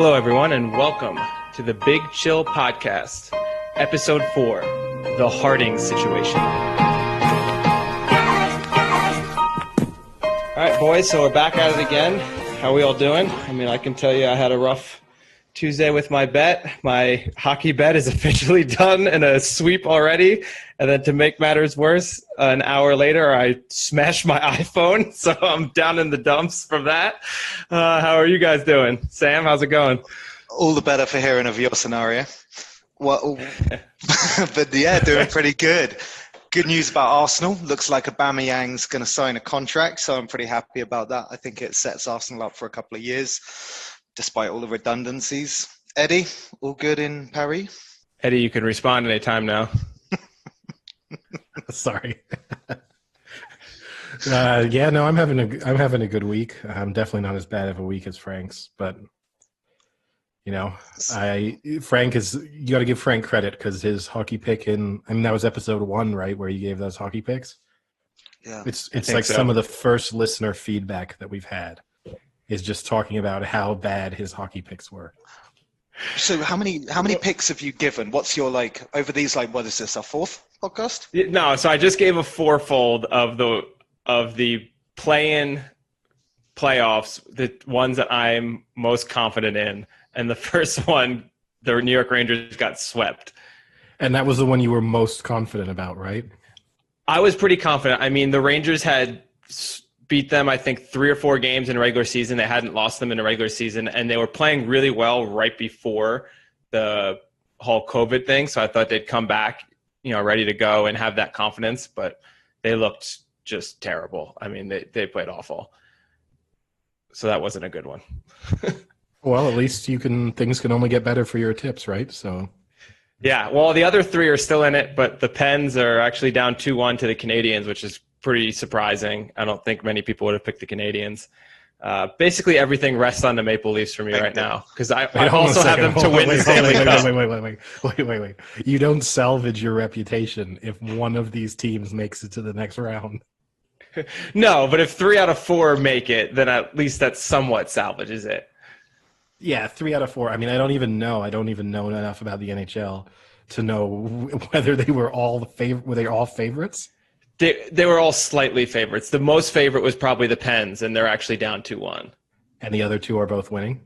Hello, everyone, and welcome to the Big Chill Podcast, Episode 4, The Harding Situation. All right, boys, so we're back at it again. How are we all doing? I mean, I can tell you I had a rough Tuesday with my bet. My hockey bet is officially done in a sweep already. And then to make matters worse, an hour later, I smashed my iPhone. So I'm down in the dumps from that. How are you guys doing? Sam, how's it going? All the better for hearing of your scenario. Well, but yeah, doing pretty good. Good news about Arsenal. Looks like Aubameyang's going to sign a contract, so I'm pretty happy about that. I think it sets Arsenal up for a couple of years, despite all the redundancies. Eddie, all good in Paris? Eddie, you can respond anytime now. Sorry. Yeah, no, I'm having a good week. I'm definitely not as bad of a week as Frank's, but you know, you got to give Frank credit because his hockey pick that was episode 1, right, where you gave those hockey picks. Yeah, it's like some of the first listener feedback that we've had is just talking about how bad his hockey picks were. So how many picks have you given? What's your over these what is this, our 4th podcast? No, so I just gave a fourfold of the play-in playoffs, the ones that I'm most confident in. And the first one, the New York Rangers got swept. And that was the one you were most confident about, right? I was pretty confident. I mean, the Rangers had beat them, I think, 3 or 4 games in regular season. They hadn't lost them in a regular season, and they were playing really well right before the whole COVID thing. So I thought they'd come back, ready to go and have that confidence, but they looked just terrible. I mean, they played awful. So that wasn't a good one. Well, at least things can only get better for your tips, right? So yeah, well, the other 3 are still in it, but the Pens are actually down 2-1 to the Canadiens, which is pretty surprising. I don't think many people would have picked the Canadiens. Basically, everything rests on the Maple Leafs for me right now because I also have them to win the Stanley Cup. Wait. You don't salvage your reputation if one of these teams makes it to the next round. No, but if 3 out of 4 make it, then at least that somewhat salvages it. Yeah, 3 out of 4. I mean, I don't even know enough about the NHL to know whether they were all were they all favorites? They were all slightly favorites. The most favorite was probably the Pens, and they're actually down 2-1. And the other 2 are both winning?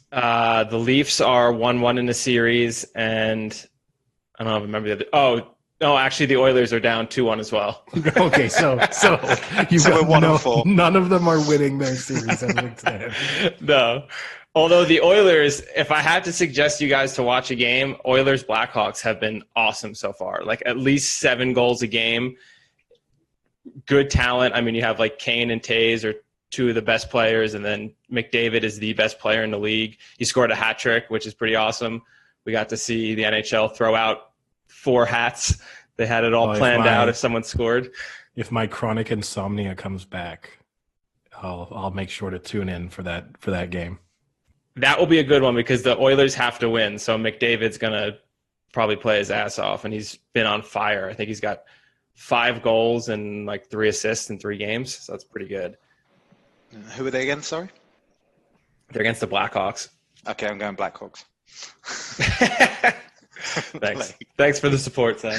The Leafs are 1-1 in the series, and I don't remember the other. Oh, no, actually the Oilers are down 2-1 as well. Okay, so we're 1-4. None of them are winning their series as it stands. No. Although the Oilers, if I had to suggest you guys to watch a game, Oilers Blackhawks have been awesome so far. At least 7 goals a game. Good talent. I mean, you have Kane and Taves are 2 of the best players, and then McDavid is the best player in the league. He scored a hat trick, which is pretty awesome. We got to see the NHL throw out 4 hats. They had it all planned out if someone scored. If my chronic insomnia comes back, I'll make sure to tune in for that game. That will be a good one because the Oilers have to win. So McDavid's going to probably play his ass off, and he's been on fire. I think he's got 5 goals and 3 assists in 3 games. So that's pretty good. Who are they against, sorry? They're against the Blackhawks. Okay, I'm going Blackhawks. Thanks. Thanks for the support, Sam.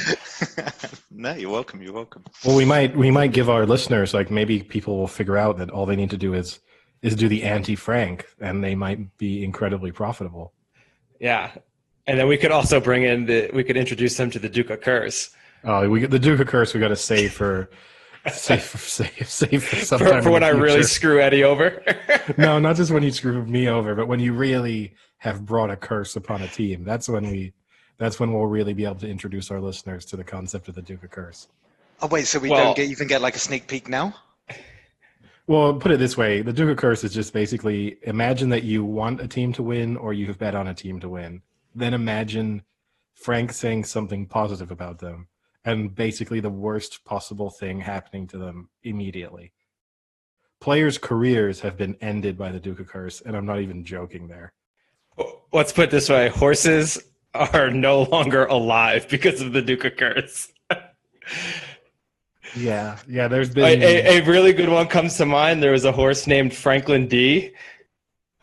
No, you're welcome. Well, we might give our listeners, maybe people will figure out that all they need to do is do the anti-Frank, and they might be incredibly profitable. Yeah. And then we could also bring in we could introduce them to the Duca Curse. Oh, the Duca Curse we got to save for sometime for when I really screw Eddie over. No, not just when you screw me over, but when you really have brought a curse upon a team. That's when we'll really be able to introduce our listeners to the concept of the Duca Curse. Oh wait, so we don't even get a sneak peek now? Well, put it this way. The Duca Curse is just basically imagine that you want a team to win or you've bet on a team to win. Then imagine Frank saying something positive about them and basically the worst possible thing happening to them immediately. Players' careers have been ended by the Duca Curse, and I'm not even joking there. Let's put it this way. Horses are no longer alive because of the Duca Curse. Yeah, there's been a really good one comes to mind. There was a horse named Franklin D.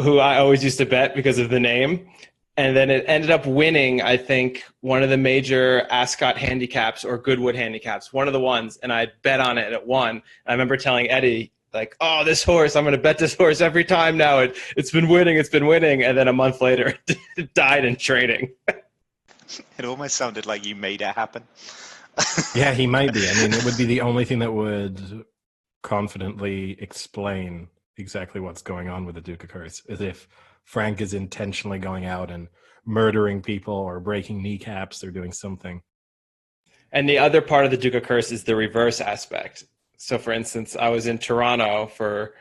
who I always used to bet because of the name. And then it ended up winning, I think, one of the major Ascot handicaps or Goodwood handicaps, one of the ones. And I bet on it and it won. I remember telling Eddie, like, oh, this horse, I'm going to bet this horse every time now. It's been winning. It's been winning. And then a month later, it died in training. It almost sounded like you made it happen. Yeah, he might be. I mean, it would be the only thing that would confidently explain exactly what's going on with the Duke of Curse, is if Frank is intentionally going out and murdering people or breaking kneecaps or doing something. And the other part of the Duke of Curse is the reverse aspect. So, for instance, I was in Toronto for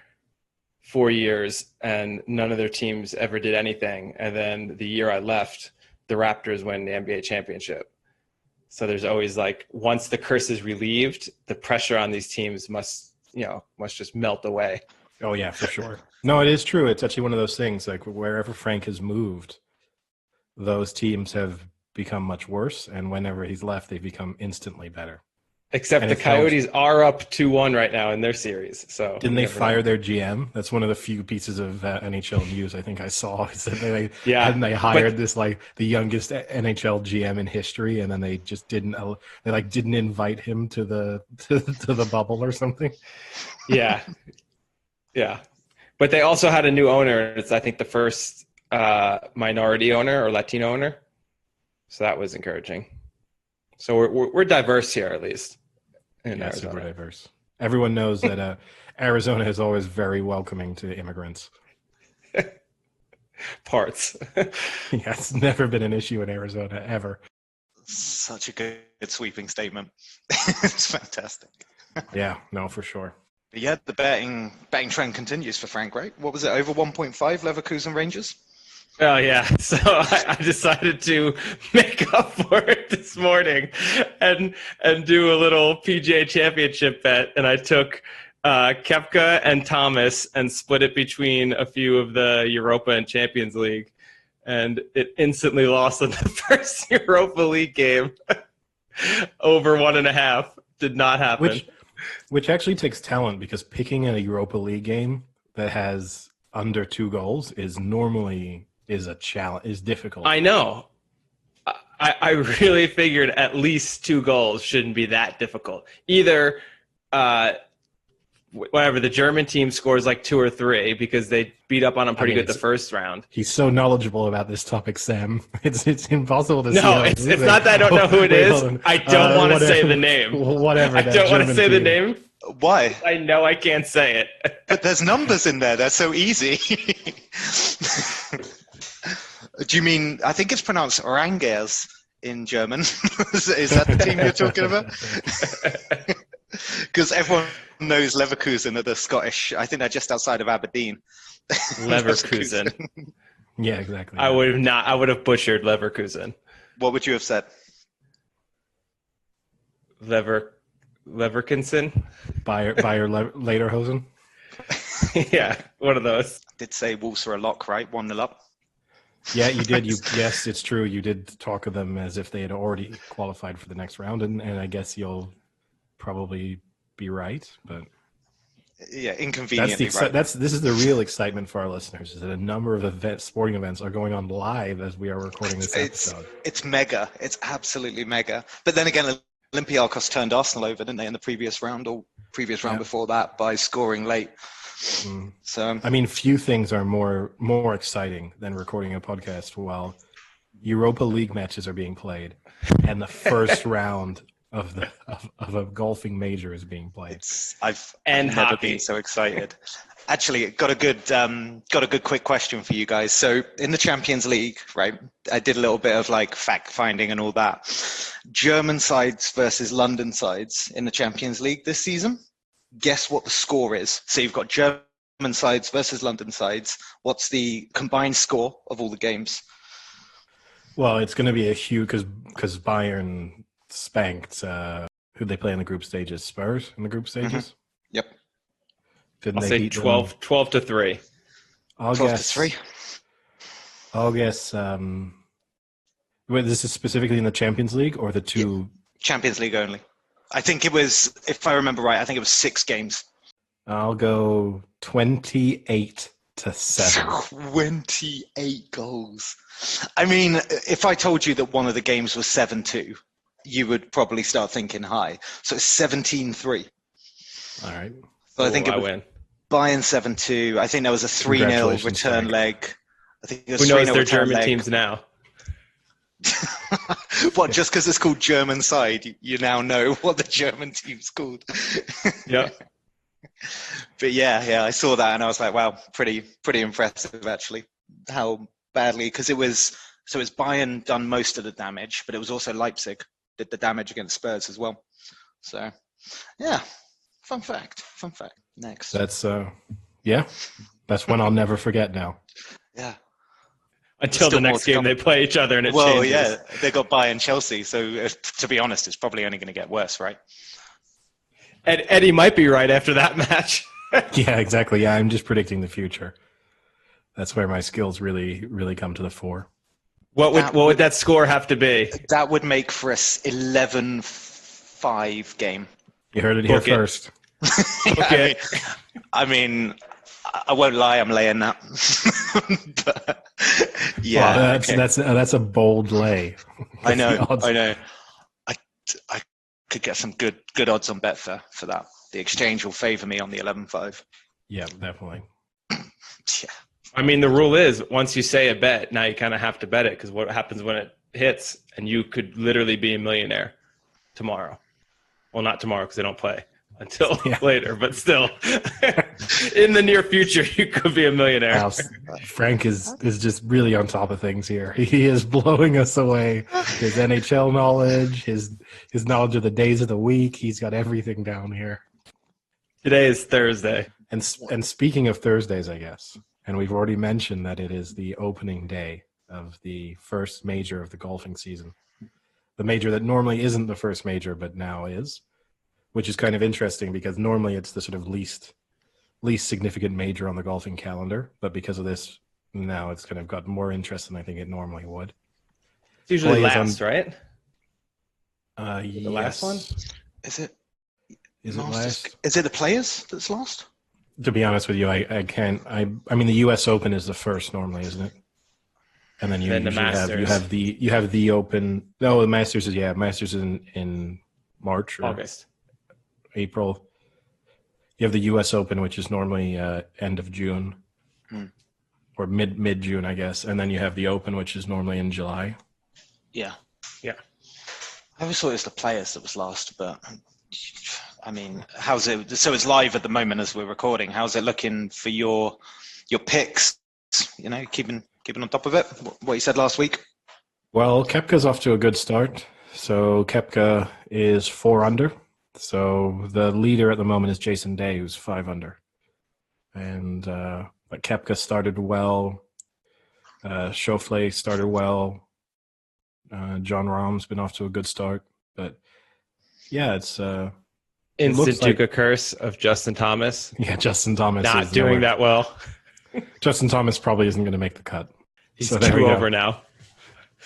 4 years and none of their teams ever did anything. And then the year I left, the Raptors win the NBA championship. So there's always like, once the curse is relieved, the pressure on these teams must just melt away. Oh yeah, for sure. No, it is true. It's actually one of those things, like wherever Frank has moved, those teams have become much worse. And whenever he's left, they've become instantly better. Except And the Coyotes are up 2-1 right now in their series. So didn't they fire their GM? That's one of the few pieces of NHL news I think I saw. Is that they hired this like the youngest NHL GM in history, and then they just didn't invite him to the bubble or something. Yeah, yeah. But they also had a new owner. It's I think the first minority owner or Latino owner. So that was encouraging. So we're diverse here, at least. Yeah, super diverse. Everyone knows that Arizona is always very welcoming to immigrants. Parts. Yeah, it's never been an issue in Arizona, ever. Such a good sweeping statement. It's fantastic. Yeah, no, for sure. But yeah, the betting trend continues for Frank, right? What was it, over 1.5 Leverkusen Rangers? Oh, yeah. So I decided to make up for it this morning and do a little PGA Championship bet. And I took Koepka and Thomas and split it between a few of the Europa and Champions League. And it instantly lost in the first Europa League game. Over 1.5. Did not happen. Which actually takes talent, because picking a Europa League game that has under 2 goals is a challenge, is difficult. I know. I really figured at least 2 goals shouldn't be that difficult. Either whatever, the German team scores like 2 or 3 because they beat up on them pretty good the first round. He's so knowledgeable about this topic, Sam. It's impossible to No, it's not that I don't know who it is. I don't want to say the name. Whatever. I don't want to say the name. Why? I know I can't say it. But there's numbers in there. They're so easy. Do you mean, I think it's pronounced Rangers in German. Is that the team you're talking about? Because everyone knows Leverkusen are the Scottish. I think they're just outside of Aberdeen. Leverkusen. Yeah, exactly. I would have butchered Leverkusen. What would you have said? Leverkusen? Bayer Lederhosen? Yeah, one of those. I did say Wolves were a lock, right? 1-0 up. Yeah, you did. Yes, it's true. You did talk of them as if they had already qualified for the next round, and I guess you'll probably be right, but yeah, inconveniently right. This is the real excitement for our listeners, is that a number of sporting events are going on live as we are recording this episode. It's mega. It's absolutely mega. But then again, Olympiacos turned Arsenal over, didn't they, in the previous round before that by scoring late. So I mean, few things are more exciting than recording a podcast while Europa League matches are being played and the first round of a golfing major is being played. I've never been so excited. Actually, got a good quick question for you guys. So in the Champions League, right? I did a little bit of like fact finding and all that. German sides versus London sides in the Champions League this season. Guess what the score is? So you've got German sides versus London sides. What's the combined score of all the games? Well, it's going to be a huge, because Bayern spanked who they play in the group stages, Spurs in the group stages. Yep. Didn't I'll they say beat 12-3. I'll 12-3. I'll guess. Wait, this is specifically in the Champions League or the two? Champions League only. I think it was, if I remember right, I think it was 6 games. I'll go 28-3. to 7. 28 goals. I mean, if I told you that one of the games was 7-2, you would probably start thinking high. So it's 17-3. All right. So I think it I was win. Bayern 7-2. I think there was a 3-0 Congratulations, return Frank. leg. I think it was Who knows 3-0 their return German leg. teams now? What, just because it's called German side, you now know what the German team's called. Yeah. But yeah, I saw that and I was like, wow, pretty impressive actually. How badly, because it was Bayern done most of the damage, but it was also Leipzig did the damage against Spurs as well. So yeah, fun fact. Next. That's that's one I'll never forget now. Yeah. Until Still the more next to game come. they play each other and it Well, changes. yeah, they got Bayern Chelsea, so to be honest, it's probably only going to get worse, right? Eddie might be right after that match. Yeah, exactly. Yeah, I'm just predicting the future. That's where my skills really come to the fore. What would that score have to be? That would make for a 11-5 game. You heard it here Book it. first. Okay. I mean, I won't lie, I'm laying that. But, yeah, Well, that's a bold lay. I know. The odds- I could get some good odds on Betfair for that. The exchange will favour me on the 11-5. Yeah, definitely. Yeah. I mean, the rule is once you say a bet, now you kind of have to bet it because what happens when it hits and you could literally be a millionaire tomorrow. Well, not tomorrow because they don't play until later, but still in the near future, you could be a millionaire. Wow, Frank is just really on top of things here. He is blowing us away. His NHL knowledge, his knowledge of the days of the week. He's got everything down here. Today is Thursday. And speaking of Thursdays, I guess, and we've already mentioned that it is the opening day of the first major of the golfing season. The major that normally isn't the first major, but now is, which is kind of interesting because normally it's the sort of least significant major on the golfing calendar. But because of this, now it's kind of got more interest than I think it normally would. It's usually Play is last, right? The last one? Is it? Is it last? Is it the Players that's last? To be honest with you, I can't. I mean, the U.S. Open is the first normally, isn't it? And then you Then the usually Masters. you have the Open. No, the Masters is in March or August. April. You have the U.S. Open, which is normally end of June or mid June, I guess, and then you have the Open, which is normally in July. Yeah. Yeah. I always thought it was the Players that was last, but I mean, how's it? So it's live at the moment as we're recording. How's it looking for your picks? You know, keeping on top of it. What you said last week. Well, Koepka's off to a good start. So Koepka is 4 under. So the leader at the moment is Jason Day, who's 5 under. And but Koepka started well. Schauffele started well. John Rahm's been off to a good start. But yeah, it's Instant like- Duca curse of Justin Thomas. yeah, Justin Thomas Not is doing nowhere. that well. Justin Thomas probably isn't going to make the cut. He's So there we 2 go. over now.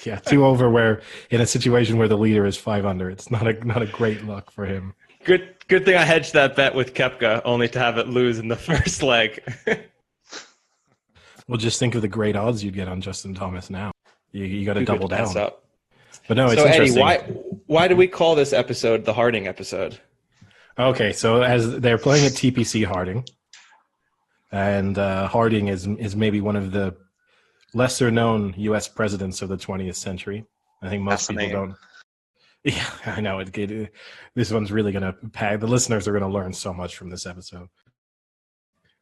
Yeah, 2 over. Where in a situation where the leader is 5 under, it's not a great look for him. Good thing I hedged that bet with Koepka, only to have it lose in the first leg. Well, just think of the great odds you'd get on Justin Thomas now. You got to Who double could pass down. up? But no, it's So Eddie, interesting. why do we call this episode the Harding episode? Okay, so as they're playing at TPC Harding, and Harding is maybe one of the lesser known U.S. presidents of the 20th century. I think most people don't. Yeah, I know. This one's really going to pack. The listeners are going to learn so much from this episode.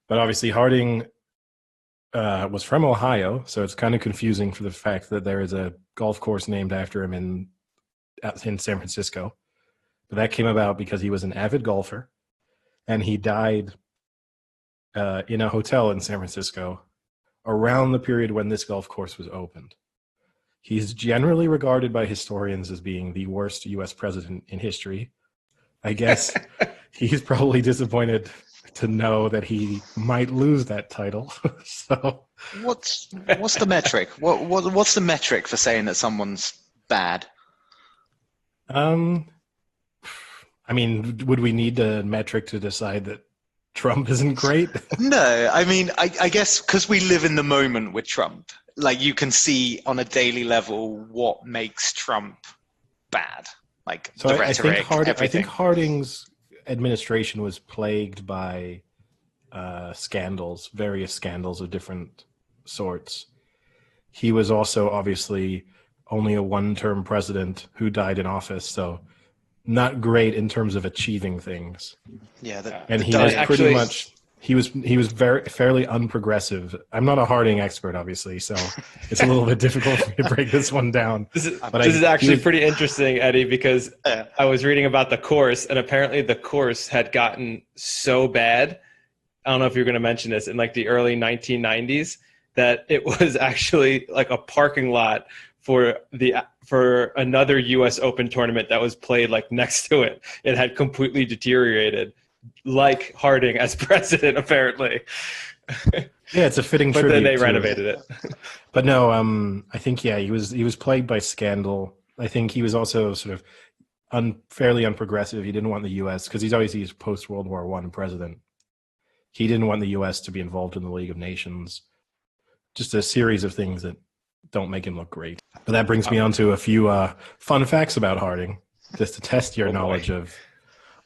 But obviously, Harding was from Ohio, so it's kind of confusing for the fact that there is a golf course named after him in San Francisco. But that came about because he was an avid golfer, and he died in a hotel in San Francisco around the period when this golf course was opened. He's generally regarded by historians as being the worst U.S. president in history. I guess he's probably disappointed to know that he might lose that title. So, What's the metric? What's the metric for saying that someone's bad? I mean, would we need a metric to decide that Trump isn't great? No, I mean, I guess because we live in the moment with Trump, like you can see on a daily level what makes Trump bad, like So the I think rhetoric, everything. Harding's administration was plagued by scandals, various scandals of different sorts. He was also obviously only a one-term president who died in office, so not great in terms of achieving things. Yeah, And the he was dying pretty Actually- much he was very fairly unprogressive. I'm not a Harding expert, obviously, so it's a little bit difficult for me to break this one down. This is, But this is actually he was- pretty interesting, Eddie, because Yeah. I was reading about the course, and apparently the course had gotten so bad. I don't know if you're going to mention this in like the early 1990s, that it was actually like a parking lot for another U.S. Open tournament that was played like next to it. It had completely deteriorated, like Harding as president, apparently. Yeah, it's a fitting But tribute. then they to- renovated it. But no, I think he was plagued by scandal. I think he was also sort of fairly unprogressive. He didn't want the U.S. because he's obviously post World War I president. He didn't want the U.S. to be involved in the League of Nations. Just a series of things that don't make him look great. But that brings me on to a few fun facts about Harding, just to test your knowledge of.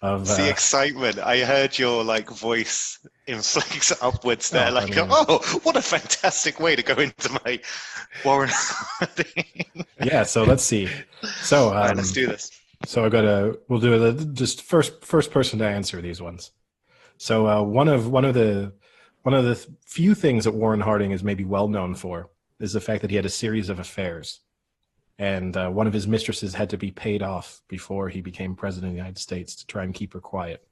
It's the excitement. I heard your like voice inflect upwards there. Oh, Like, I mean- oh, what a fantastic way to go into my Warren Harding. Yeah, so let's see. So All right, let's do this. So we'll do just first person to answer these ones. So one of the few things that Warren Harding is maybe well known for is the fact that he had a series of affairs, and one of his mistresses had to be paid off before he became president of the United States to try and keep her quiet.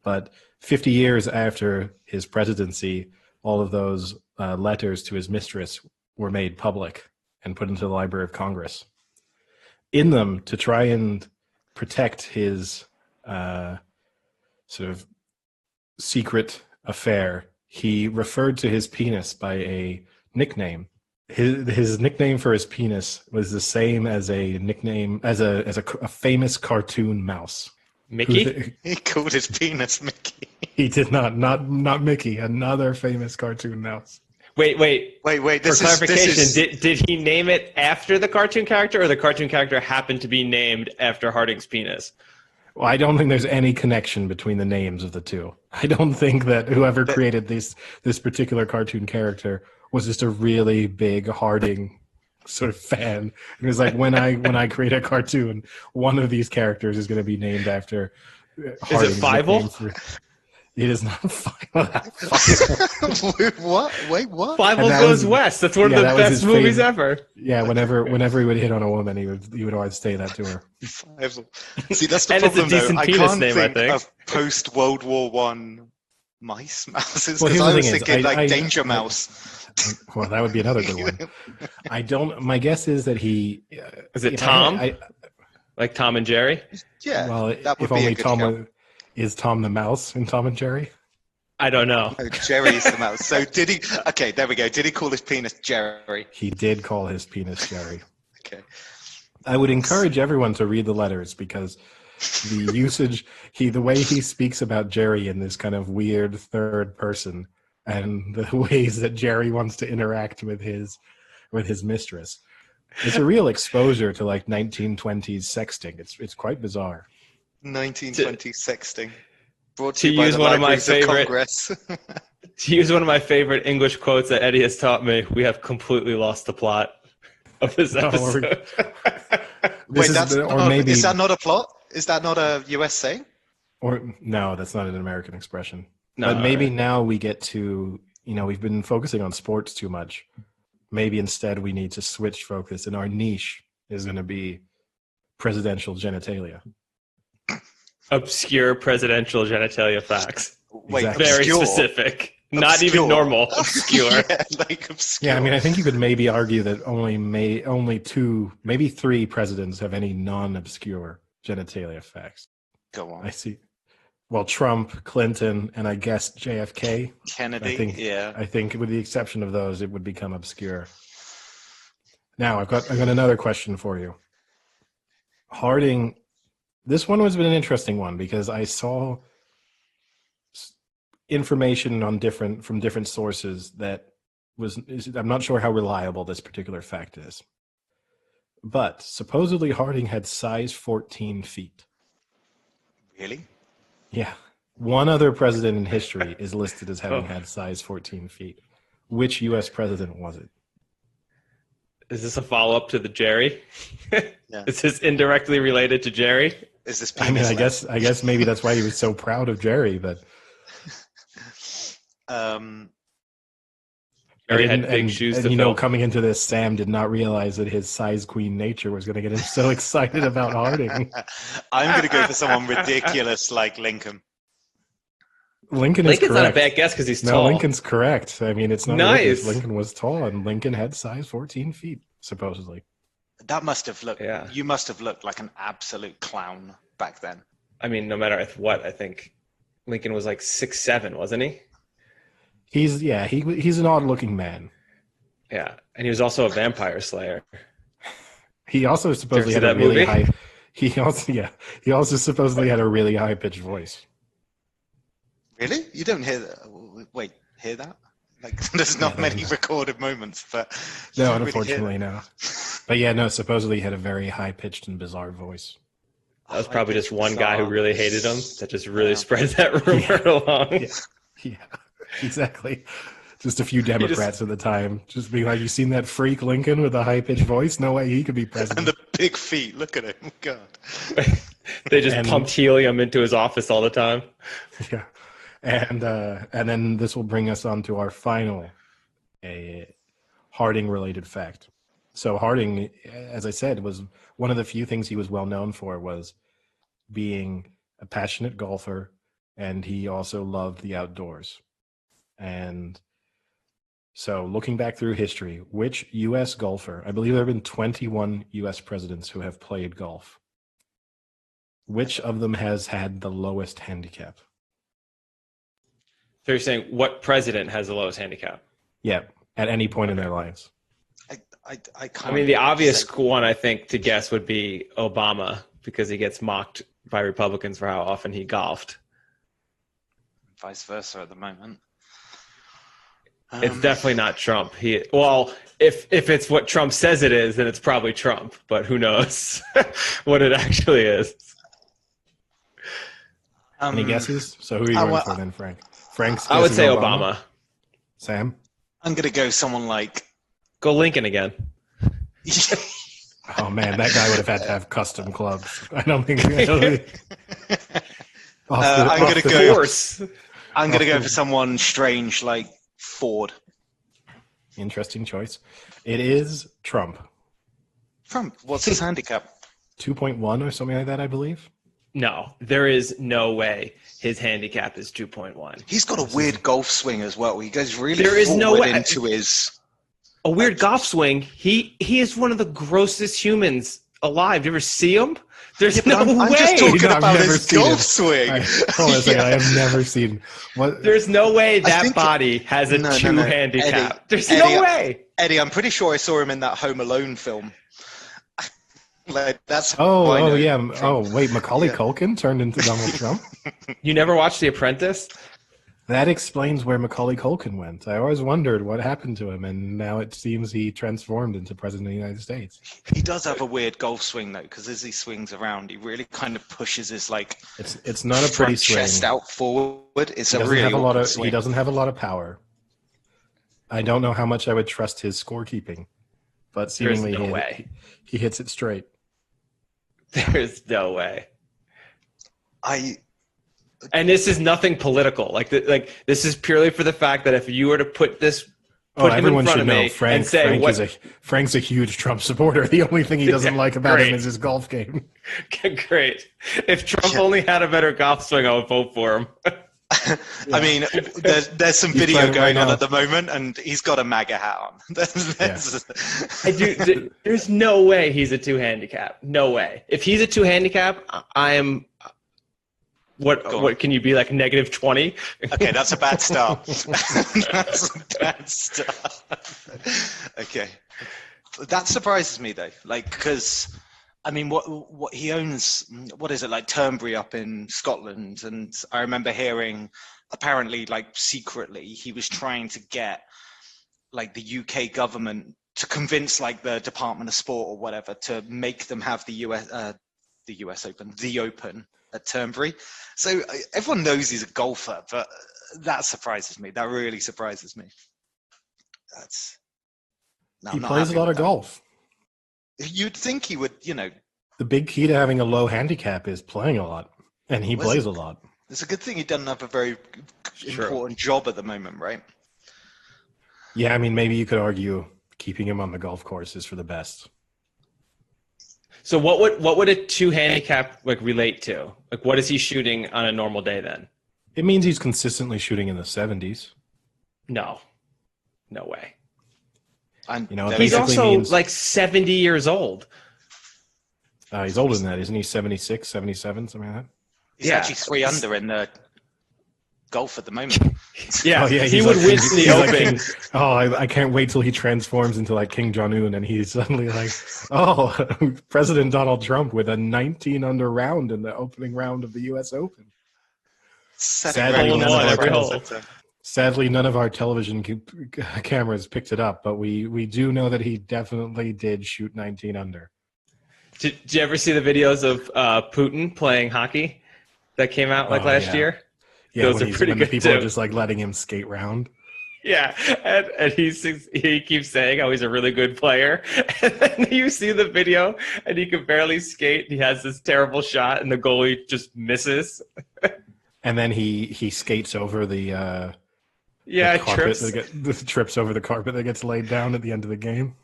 But 50 years after his presidency, all of those letters to his mistress were made public and put into the Library of Congress. In them, to try and protect his sort of secret affair, he referred to his penis by a nickname. His nickname for his penis was the same as a nickname as a famous cartoon mouse. Mickey? He called his penis Mickey. He did not Mickey, another famous cartoon mouse. Wait. Wait. For clarification, did he name it after the cartoon character, or the cartoon character happened to be named after Harding's penis? Well, I don't think there's any connection between the names of the two. I don't think that whoever created this particular cartoon character was just a really big Harding sort of fan. It was like, when I create a cartoon, one of these characters is going to be named after Harding's Fievel? nickname. It is not Fievel. What? Wait, what? Fievel that Goes was- West. That's one of yeah, the that was best his movies favorite. ever. Yeah, whenever he would hit on a woman, he would always say that to her. See, that's the And it's a problem, though. decent I penis can't name, I think think. of post-World War One mouses, Well, because here's I the was thing is, thinking like I- Danger Mouse. Well, that would be another good one. I don't. My guess is that he Is it if I- Tom? I, Like Tom and Jerry? Yeah, well, that would if be only a good Tom show. is Tom the mouse in Tom and Jerry. I don't know. Oh, Jerry's the mouse. So did he? Okay, there we go. Did he call his penis Jerry? He did call his penis Jerry. Okay. I would encourage everyone to read the letters because the usage, the way he speaks about Jerry in this kind of weird third person, and the ways that Jerry wants to interact with his mistress, it's a real exposure to like 1920s sexting. It's quite bizarre. 1920 sexting. Brought to to you by use the one of my Libraries of favorite- Congress. To use one of my favorite English quotes that Eddie has taught me, we have completely lost the plot of this No, episode. Wait, Is that not a plot? Is that not a US saying? or no, that's not an American expression. No, But maybe now we get to, we've been focusing on sports too much. Maybe instead we need to switch focus, and our niche is going to be presidential genitalia. obscure presidential genitalia facts. Wait, Exactly. Very obscure? specific. Not Obscure. even normal. Obscure. Yeah, like obscure. Yeah, I mean, I think you could maybe argue that only two, maybe three presidents have any non-obscure genitalia facts. Go on. I see. Well, Trump, Clinton, and I guess JFK. Kennedy. I think, yeah. I think with the exception of those, it would become obscure. Now, I've got another question for you. Harding, this one has been an interesting one because I saw information on from different sources that I'm not sure how reliable this particular fact is. But supposedly Harding had size 14 feet. Really? Yeah. One other president in history is listed as having had size 14 feet. Which U.S. president was it? Is this a follow-up to the Jerry? Yeah. Is this indirectly related to Jerry? Is this I mean, I guess maybe that's why he was so proud of Jerry, but Jerry had big shoes to fill. Coming into this, Sam did not realize that his size queen nature was going to get him so excited about Harding. I'm going to go for someone ridiculous like Lincoln. Lincoln's correct. Not a bad guess because he's tall. No, Lincoln's correct. I mean, it's not nice. Lincoln was tall, and Lincoln had size 14 feet, supposedly. That must have looked. Yeah. You must have looked like an absolute clown back then. I mean, no matter what, I think Lincoln was like 6'7", wasn't he? He's an odd-looking man. Yeah, and he was also a vampire slayer. He also supposedly had a really high. He also supposedly had a really high-pitched voice. Really? You don't hear that? Wait, hear that? Like, there's not many recorded moments, but no, unfortunately, no. But yeah, no. Supposedly, he had a very high-pitched and bizarre voice. That was probably just one guy who really hated him that just really spread that rumor along. Yeah, exactly. Just a few Democrats at the time, just being like, "You seen that freak Lincoln with a high-pitched voice? No way he could be president." And the big feet. Look at him, God. They just pumped helium into his office all the time. Yeah. And then this will bring us on to our final Harding-related fact. So Harding, as I said, was one of the few things he was well known for was being a passionate golfer, and he also loved the outdoors. And so looking back through history, which U.S. golfer, I believe there have been 21 U.S. presidents who have played golf. Which of them has had the lowest handicap? So you're saying what president has the lowest handicap? Yeah, at any point in their lives. I mean, the obvious one I think to guess would be Obama because he gets mocked by Republicans for how often he golfed. Vice versa at the moment. It's definitely not Trump. If it's what Trump says it is, then it's probably Trump. But who knows what it actually is? Any guesses? So who are you going for then, Frank? I would say Obama. Sam? I'm going to go someone like... Go Lincoln again. Oh, man, that guy would have had to have custom clubs. I'm going to go for someone strange like Ford. Interesting choice. It is Trump. Trump? What's his handicap? 2.1 or something like that, I believe. No, there is no way his handicap is 2.1. He's got a weird golf swing as well. He goes really into his... A weird golf swing. He is one of the grossest humans alive. You ever see him? There's no way. I'm just talking about his golf swing. I have never seen. What? There's no way that body has a 2 handicap. Eddie, There's no way. Eddie, I'm pretty sure I saw him in that Home Alone film. That's yeah. Oh, wait, Macaulay Culkin turned into Donald Trump? You never watched The Apprentice? That explains where Macaulay Culkin went. I always wondered what happened to him, and now it seems he transformed into President of the United States. He does have a weird golf swing, though, because as he swings around, he really kind of pushes his, It's not a pretty swing. Chest out forward. It's a really swing. He doesn't have a lot of power. I don't know how much I would trust his scorekeeping, but seemingly he hits it straight. There's no way. And this is nothing political. This is purely for the fact that if you were to put him in front of me and say, Frank's a huge Trump supporter. The only thing he doesn't like about him is his golf game. Great. If Trump only had a better golf swing, I would vote for him. I mean, there's some video going on at the moment, and he's got a MAGA hat on. There's no way he's a 2 handicap. No way. If he's a 2 handicap, I am. What can you be like -20? Okay, that's a bad start. That's a bad start. Okay, that surprises me though. Because I mean, what he owns, what is it, like Turnberry up in Scotland? And I remember hearing, apparently, like secretly, he was trying to get like the UK government to convince like the Department of Sport or whatever to make them have the US Open, the Open at Turnberry. So everyone knows he's a golfer, but that surprises me. That really surprises me. He plays a lot of golf. You'd think he would, The big key to having a low handicap is playing a lot, and he plays a lot. It's a good thing he doesn't have a very important job at the moment, right? Yeah, I mean, maybe you could argue keeping him on the golf course is for the best. So what would a 2 handicap like relate to? Like, what is he shooting on a normal day then? It means he's consistently shooting in the 70s. No way. And he's also like 70 years old. He's older than that, isn't he? 76, 77, something like that. He's actually 3 under in the golf at the moment. Yeah, he would win the Open. I can't wait till he transforms into like King Jong-un and he's suddenly like, President Donald Trump with a 19 under round in the opening round of the U.S. Open. Sadly, none of our television cameras picked it up, but we do know that he definitely did shoot 19 under. Did you ever see the videos of Putin playing hockey that came out last year? Yeah, those are pretty good people too. are just like letting him skate round. Yeah, and he keeps saying how he's a really good player, and then you see the video, and he can barely skate. He has this terrible shot, and the goalie just misses. And then he skates over the trips over the carpet that gets laid down at the end of the game.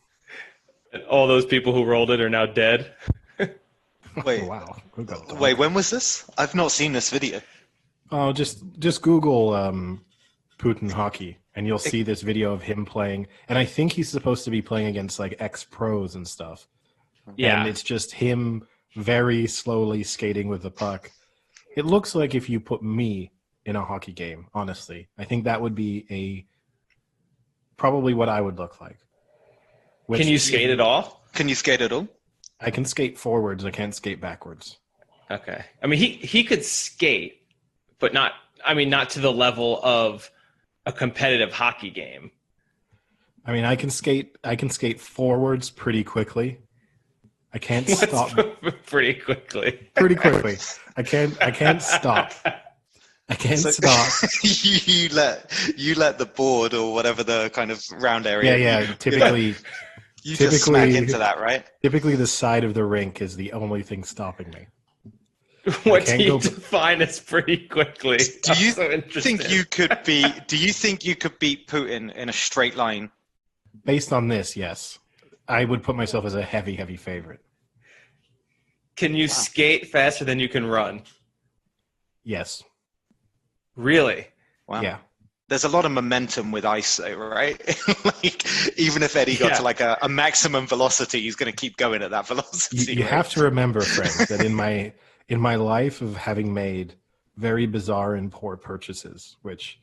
And all those people who rolled it are now dead. Wait, wow. Wait, when was this? I've not seen this video. Oh, just Google Putin hockey, and you'll see this video of him playing. And I think he's supposed to be playing against like ex-pros and stuff. Yeah, and it's just him very slowly skating with the puck. It looks like if you put me in a hockey game, honestly. I think that would be probably what I would look like. Can you skate at all? Can you skate at all? I can skate forwards. I can't skate backwards. Okay. I mean, he could skate, but not to the level of a competitive hockey game. I mean, I can skate forwards pretty quickly. I can't stop pretty quickly. Pretty quickly. I can't stop. I can't stop. you let the board or whatever the kind of round area. Yeah. Typically, just smack into that, right? Typically, the side of the rink is the only thing stopping me. What do you define as pretty quickly? Do you think you could beat Putin in a straight line? Based on this, yes. I would put myself as a heavy favorite. Can you skate faster than you can run? Yes. Really? Wow. Yeah. There's a lot of momentum with ice, though, right? Like, even if Eddie got to like a maximum velocity, he's going to keep going at that velocity. You have to remember, Frank, that in my life of having made very bizarre and poor purchases, which,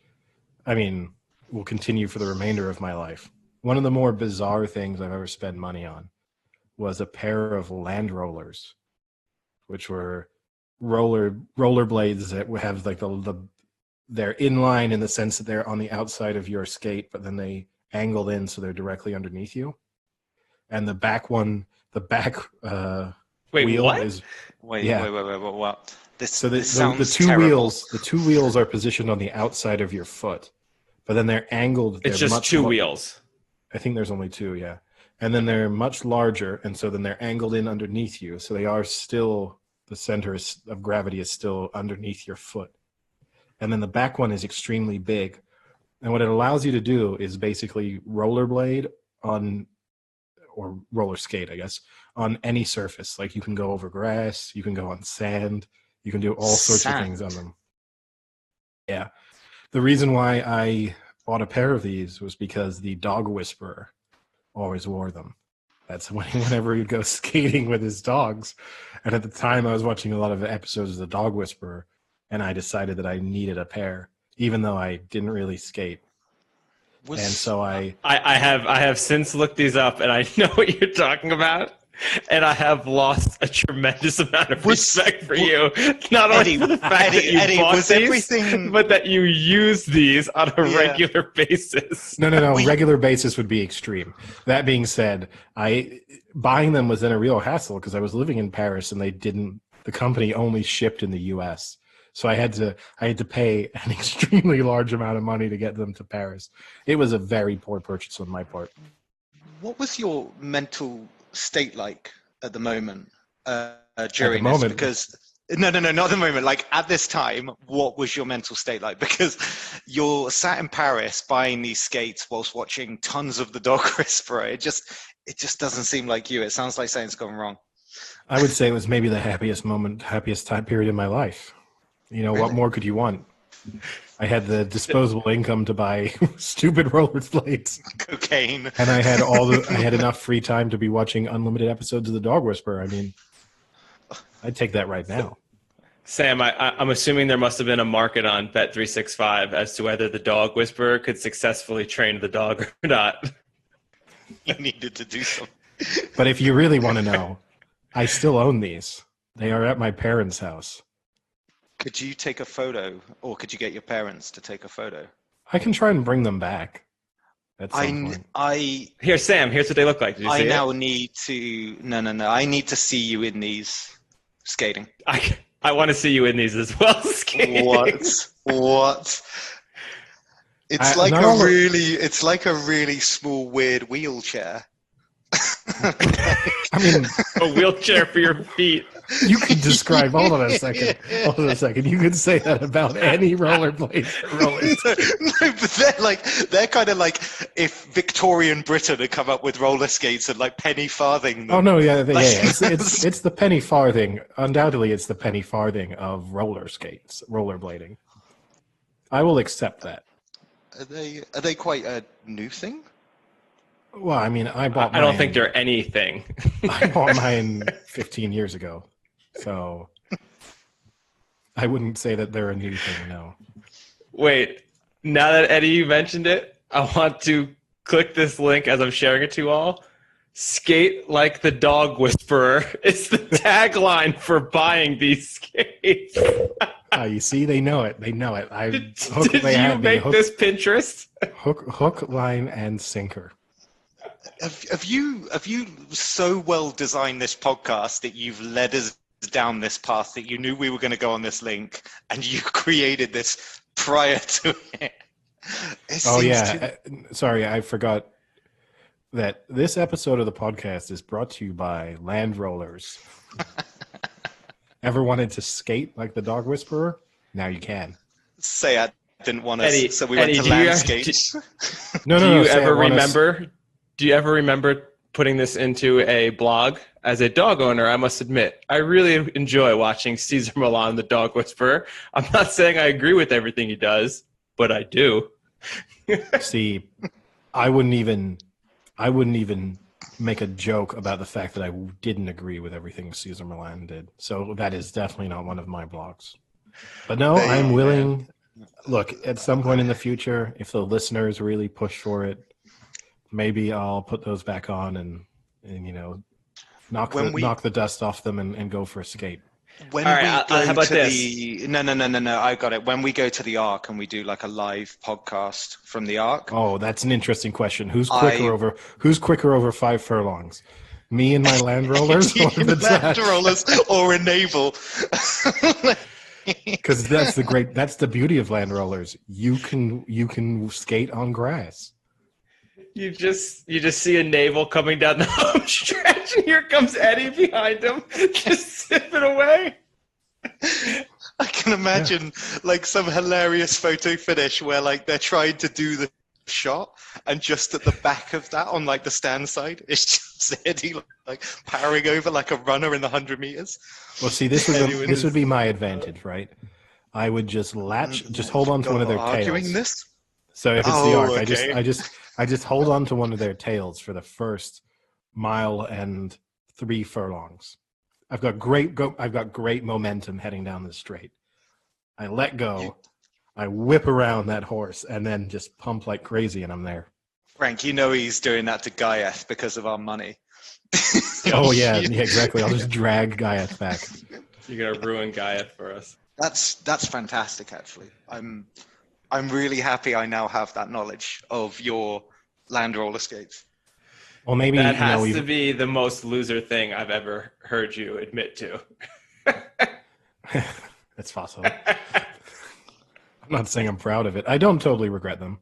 I mean, will continue for the remainder of my life. One of the more bizarre things I've ever spent money on was a pair of land rollers, which were rollerblades that would have like they're inline in the sense that they're on the outside of your skate, but then they angle in so they're directly underneath you. And the back wheel what? is wait, what? The two wheels are positioned on the outside of your foot, but then they're angled. It's just two wheels. I think there's only two, yeah. And then they're much larger, and so then they're angled in underneath you. So they are still, the center of gravity is still underneath your foot. And then the back one is extremely big. And what it allows you to do is basically rollerblade or roller skate, I guess, on any surface. Like you can go over grass, you can go on sand, you can do all sorts of things on them. Yeah. The reason why I bought a pair of these was because the dog whisperer always wore them. That's whenever he'd go skating with his dogs. And at the time I was watching a lot of episodes of the dog whisperer, and I decided that I needed a pair, even though I didn't really skate. And so I have since looked these up, and I know what you're talking about. And I have lost a tremendous amount of respect for you. Not Eddie, only for the fact that you Eddie, bought was these, everything- but that you use these on a Yeah. regular basis. No. Regular basis would be extreme. That being said, buying them was then a real hassle because I was living in Paris and the company only shipped in the US. So I had to pay an extremely large amount of money to get them to Paris. It was a very poor purchase on my part. What was your mental state like at the moment during moment? this? Because no, not the moment. Like at this time, what was your mental state like? Because you're sat in Paris buying these skates whilst watching tons of the Dog Whisperer. It just doesn't seem like you. It sounds like something's gone wrong. I would say it was maybe the happiest time period in my life. You know, Really? What more could you want? I had the disposable income to buy stupid rollerblades, Cocaine, and I had enough free time to be watching unlimited episodes of The Dog Whisperer. I mean, I'd take that right now. Sam, I'm assuming there must have been a market on Bet365 as to whether the Dog Whisperer could successfully train the dog or not. you needed to do something. But if you really want to know, I still own these. They are at my parents' house. Could you take a photo, or could you get your parents to take a photo? I can try and bring them back at some point. Here, Sam, here's what they look like. Did you see now it? need to no. I need to see you in these skating. I want to see you in these as well. Skating. What? It's like a really small weird wheelchair. I mean, a wheelchair for your feet. You could describe. Hold on a second. You could say that about any rollerblade. No, but they're kind of like if Victorian Britain had come up with roller skates and like penny farthing them. Oh no, yeah. It's the penny farthing. Undoubtedly, it's the penny farthing of rollerblading. I will accept that. Are they quite a new thing? Well, I mean, I don't think they're anything. I bought mine 15 years ago, so I wouldn't say that they're a new thing. No. Wait, now that Eddie mentioned it, I want to click this link as I'm sharing it to you all. Skate like the Dog Whisperer. It's the tagline for buying these skates. You see, they know it. Did you make this Pinterest? Hook, line, and sinker. Have you so well designed this podcast that you've led us down this path that you knew we were going to go on this link and you created this prior to it? Sorry, I forgot that this episode of the podcast is brought to you by Land Rollers. Ever wanted to skate like the Dog Whisperer? Now you can. Say I didn't want to, Eddie, so we went to landscape. Do you ever remember putting this into a blog? As a dog owner, I must admit, I really enjoy watching Cesar Millan, the Dog Whisperer. I'm not saying I agree with everything he does, but I do. See, I wouldn't even make a joke about the fact that I didn't agree with everything Cesar Millan did. So that is definitely not one of my blogs. But no, I'm willing. Look, at some point in the future, if the listeners really push for it, maybe I'll put those back on and you know, knock the dust off them and go for a skate. How about this? No, I got it. When we go to the Ark and we do like a live podcast from the Ark. Oh, that's an interesting question. Who's quicker over 5 furlongs? Me and my Land Rollers, or the Land Rollers, or a navel? Because that's the beauty of Land Rollers. You can skate on grass. You just see a navel coming down the home stretch, and here comes Eddie behind him, just zipping away. I can imagine like some hilarious photo finish where like they're trying to do the shot, and just at the back of that on like the stand side, it's just Eddie like powering over like a runner in the 100 meters. Well, see, this would be my advantage, right? I would just hold on to one of their tails. This? So if it's the Ark, okay. I just hold on to one of their tails for the first mile and 3 furlongs. I've got great momentum heading down the straight. I let go, I whip around that horse, and then just pump like crazy, and I'm there. Frank, you know he's doing that to Gaieth because of our money. Oh yeah, exactly. I'll just drag Gaiath back. You're gonna ruin Gaia for us. That's fantastic. Actually, I'm really happy. I now have that knowledge of your land roller skates. Well, maybe That you know has to we've. be the most loser thing I've ever heard you admit to. That's possible. I'm not saying I'm proud of it. I don't totally regret them,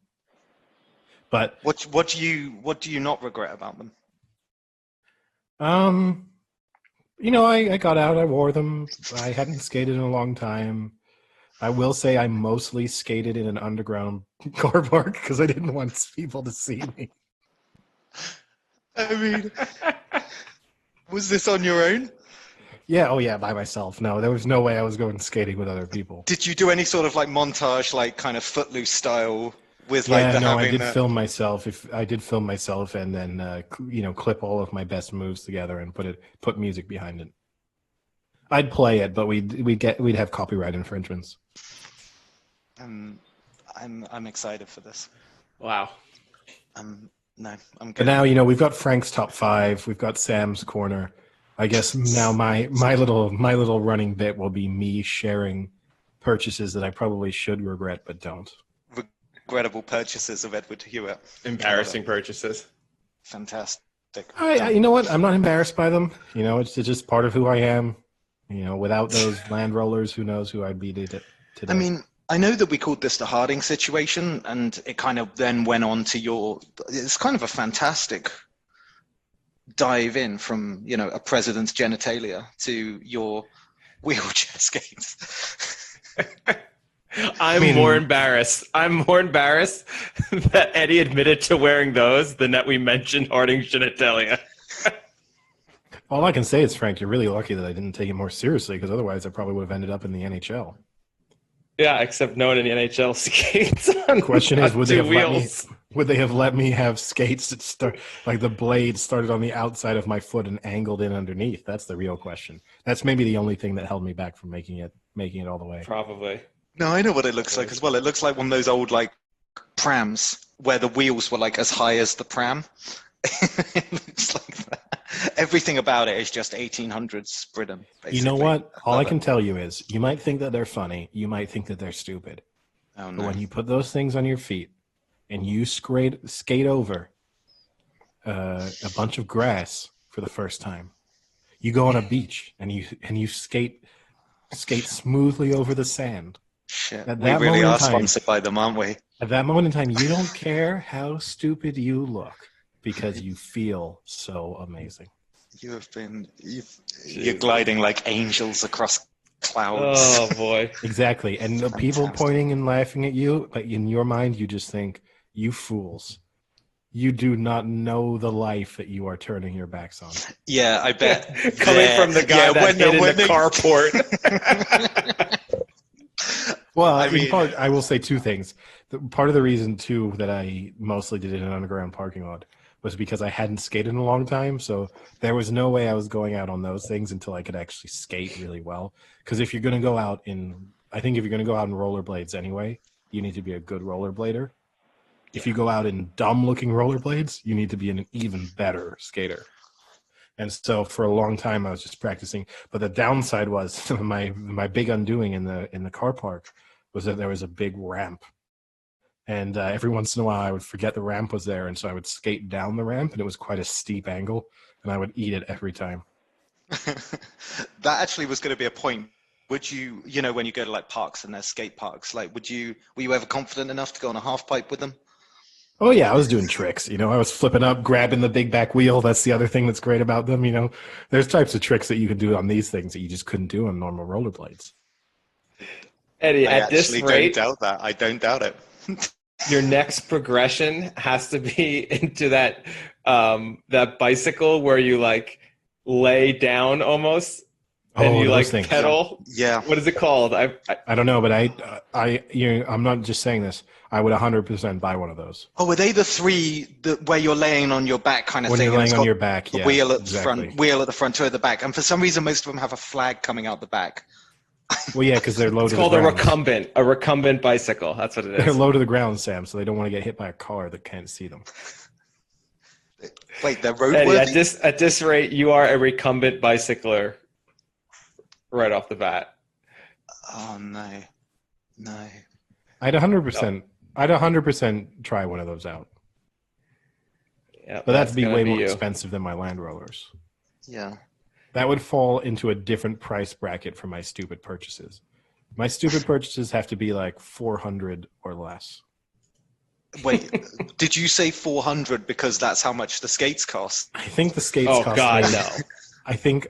but What do you not regret about them? you know, I got out. I wore them. I hadn't skated in a long time. I will say I mostly skated in an underground car park because I didn't want people to see me. I mean, was this on your own? Yeah, oh yeah, by myself. No, there was no way I was going skating with other people. Did you do any sort of like montage, like kind of Footloose style, with Yeah, like the no, I having did the... film myself. If I did film myself, and then you know, clip all of my best moves together and put music behind it. I'd play it, but we'd have copyright infringements. I'm excited for this. Wow. No, I'm good. But now, you know, we've got Frank's top 5. We've got Sam's corner. I guess now my little running bit will be me sharing purchases that I probably should regret but don't. Regrettable purchases of Edward Hewitt. Embarrassing purchases. Fantastic. You know what? I'm not embarrassed by them. You know, it's just part of who I am. You know, without those land rollers, who knows who I'd be today. I mean, I know that we called this the Harding situation, and it kind of then went on to your... It's kind of a fantastic dive in from, you know, a president's genitalia to your wheelchair skates. I'm more embarrassed that Eddie admitted to wearing those than that we mentioned Harding's genitalia. All I can say is, Frank, you're really lucky that I didn't take it more seriously, because otherwise I probably would have ended up in the NHL. Yeah, except no one in the NHL skates on The question is, would they have let me have skates that start like the blade started on the outside of my foot and angled in underneath? That's the real question. That's maybe the only thing that held me back from making it all the way. Probably. No, I know what it looks like as well. It looks like one of those old like prams where the wheels were like as high as the pram. It looks like that. Everything about it is just 1800s Britain. Basically. You know what? All I can tell you is, you might think that they're funny. You might think that they're stupid. Oh, no. But when you put those things on your feet and you skate over a bunch of grass for the first time, you go on a beach and you skate smoothly over the sand. Shit, we really are sponsored by them, aren't we? At that moment in time, you don't care how stupid you look because you feel so amazing. You're gliding like angels across clouds. Oh boy. Exactly. And the people pointing and laughing at you, but in your mind, you just think, you fools. You do not know the life that you are turning your backs on. Yeah, I bet. Coming from the guy that hid in the carport. Well, I will say two things. Part of the reason, too, that I mostly did it in an underground parking lot was because I hadn't skated in a long time. So there was no way I was going out on those things until I could actually skate really well. Because if you're going to go out in rollerblades anyway, you need to be a good rollerblader. If you go out in dumb-looking rollerblades, you need to be an even better skater. And so for a long time, I was just practicing. But the downside was my big undoing in the car park was that there was a big ramp. And every once in a while, I would forget the ramp was there. And so I would skate down the ramp, and it was quite a steep angle. And I would eat it every time. That actually was going to be a point. Would you, when you go to like parks and there's skate parks, like were you ever confident enough to go on a half pipe with them? Oh yeah, I was doing tricks. I was flipping up, grabbing the big back wheel. That's the other thing that's great about them. There's types of tricks that you can do on these things that you just couldn't do on normal rollerblades. Eddie, at this rate, I don't doubt it. Your next progression has to be into that bicycle where you like lay down almost and you like things. Pedal. Yeah. What is it called? I don't know, but I'm not just saying this. I would 100% buy one of those. Oh, were they the three where you're laying on your back kind of when thing? When you're laying on your back, yeah. Wheel at the front, two at the back. And for some reason, most of them have a flag coming out the back. Well, yeah, because they're low to the ground. It's called a recumbent bicycle. That's what it is. They're low to the ground, Sam, so they don't want to get hit by a car that can't see them. Wait, they're Eddie, roadworthy? at this rate, you are a recumbent bicycler right off the bat. Oh no, no. I'd 100%. I'd 100% try one of those out. Yeah, But that'd be gonna way be more you. expensive than my Land Rollers. Yeah. That would fall into a different price bracket for my stupid purchases. My stupid purchases have to be like 400 or less. Wait, did you say 400 because that's how much the skates cost? I think the skates Oh cost God, me. no. I think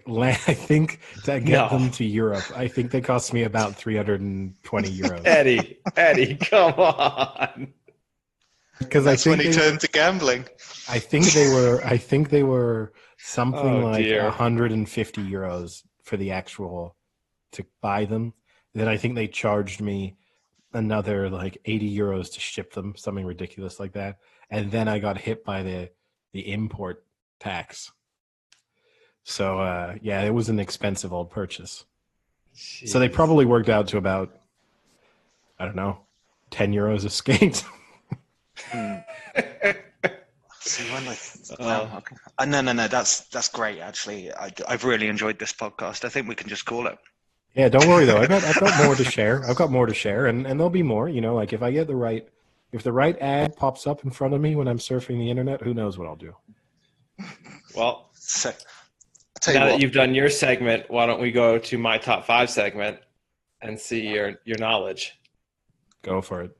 to get No. them to Europe, I think they cost me about 320 euros. Eddie, come on. Because That's when he turned to gambling. I think they were something Oh, like dear. 150 euros for the actual to buy them. Then I think they charged me another like 80 euros to ship them, something ridiculous like that. And then I got hit by the import tax. So yeah, it was an expensive old purchase. So they probably worked out to about, I don't know, 10 euros a skate. See, when wow, okay. No, that's great. Actually, I've really enjoyed this podcast. I think we can just call it. Yeah, don't worry though. I've got more to share. I've got more to share, and there'll be more. You know, like if the right ad pops up in front of me when I'm surfing the internet, who knows what I'll do. Well, So, I'll tell you now what. that you've done your segment, why don't we go to my top 5 segment and see your knowledge? Go for it.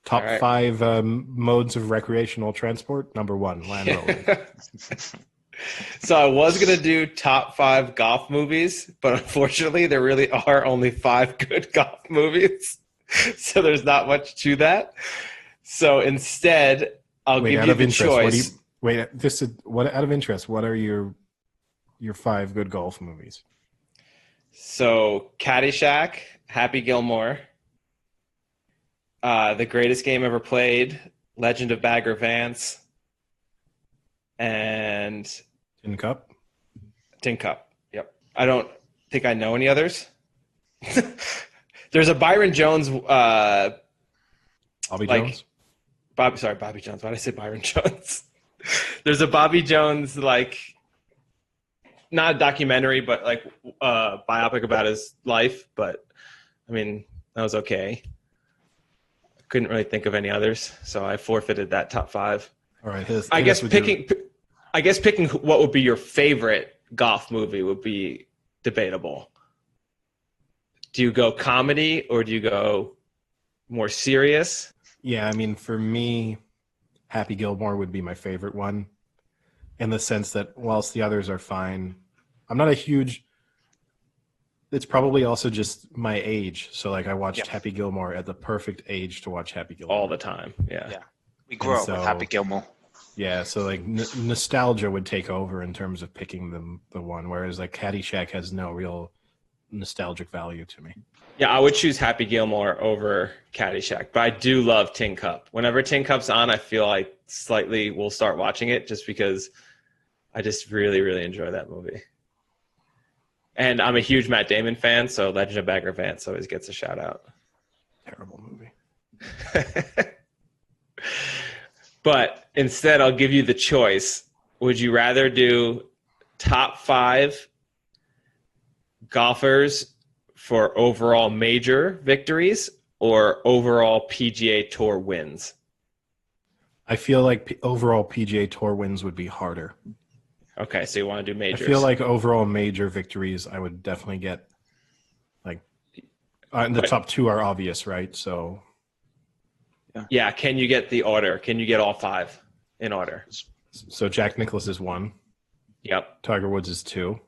Top All right. 5 modes of recreational transport. Number 1, Land Rover. So I was going to do top 5 golf movies, but unfortunately there really are only 5 good golf movies. So there's not much to that. So instead, I'll give you the choice. Out of interest, what are your 5 good golf movies? So Caddyshack, Happy Gilmore, The Greatest Game Ever Played, Legend of Bagger Vance, and Tin Cup? Tin Cup. Yep. I don't think I know any others. There's a Byron Jones. Bobby Jones? Bobby Jones. Why did I say Byron Jones? There's a Bobby Jones, like, not a documentary, but like biopic about his life. But I mean, that was okay. I couldn't really think of any others, so I forfeited that top 5. All right. I guess picking what would be your favorite golf movie would be debatable. Do you go comedy or do you go more serious? Yeah, I mean, for me, Happy Gilmore would be my favorite one, in the sense that whilst the others are fine, I'm not a huge. It's probably also just my age. So, like, I watched Happy Gilmore at the perfect age to watch Happy Gilmore All the time. Yeah. We grew up with Happy Gilmore. Yeah, so like nostalgia would take over in terms of picking the one, whereas like Caddyshack has no real nostalgic value to me. Yeah, I would choose Happy Gilmore over Caddyshack, but I do love Tin Cup. Whenever Tin Cup's on, I feel like slightly will start watching it just because I just really, really enjoy that movie. And I'm a huge Matt Damon fan, so Legend of Bagger Vance always gets a shout out. Terrible movie. But instead, I'll give you the choice. Would you rather do top 5 golfers for overall major victories or overall PGA Tour wins? I feel like overall PGA Tour wins would be harder. Okay, so you want to do majors. I feel like overall major victories, I would definitely get, like, the top 2 are obvious, right? So, yeah, can you get the order? Can you get all 5 in order? So Jack Nicklaus is 1. Yep. Tiger Woods is 2.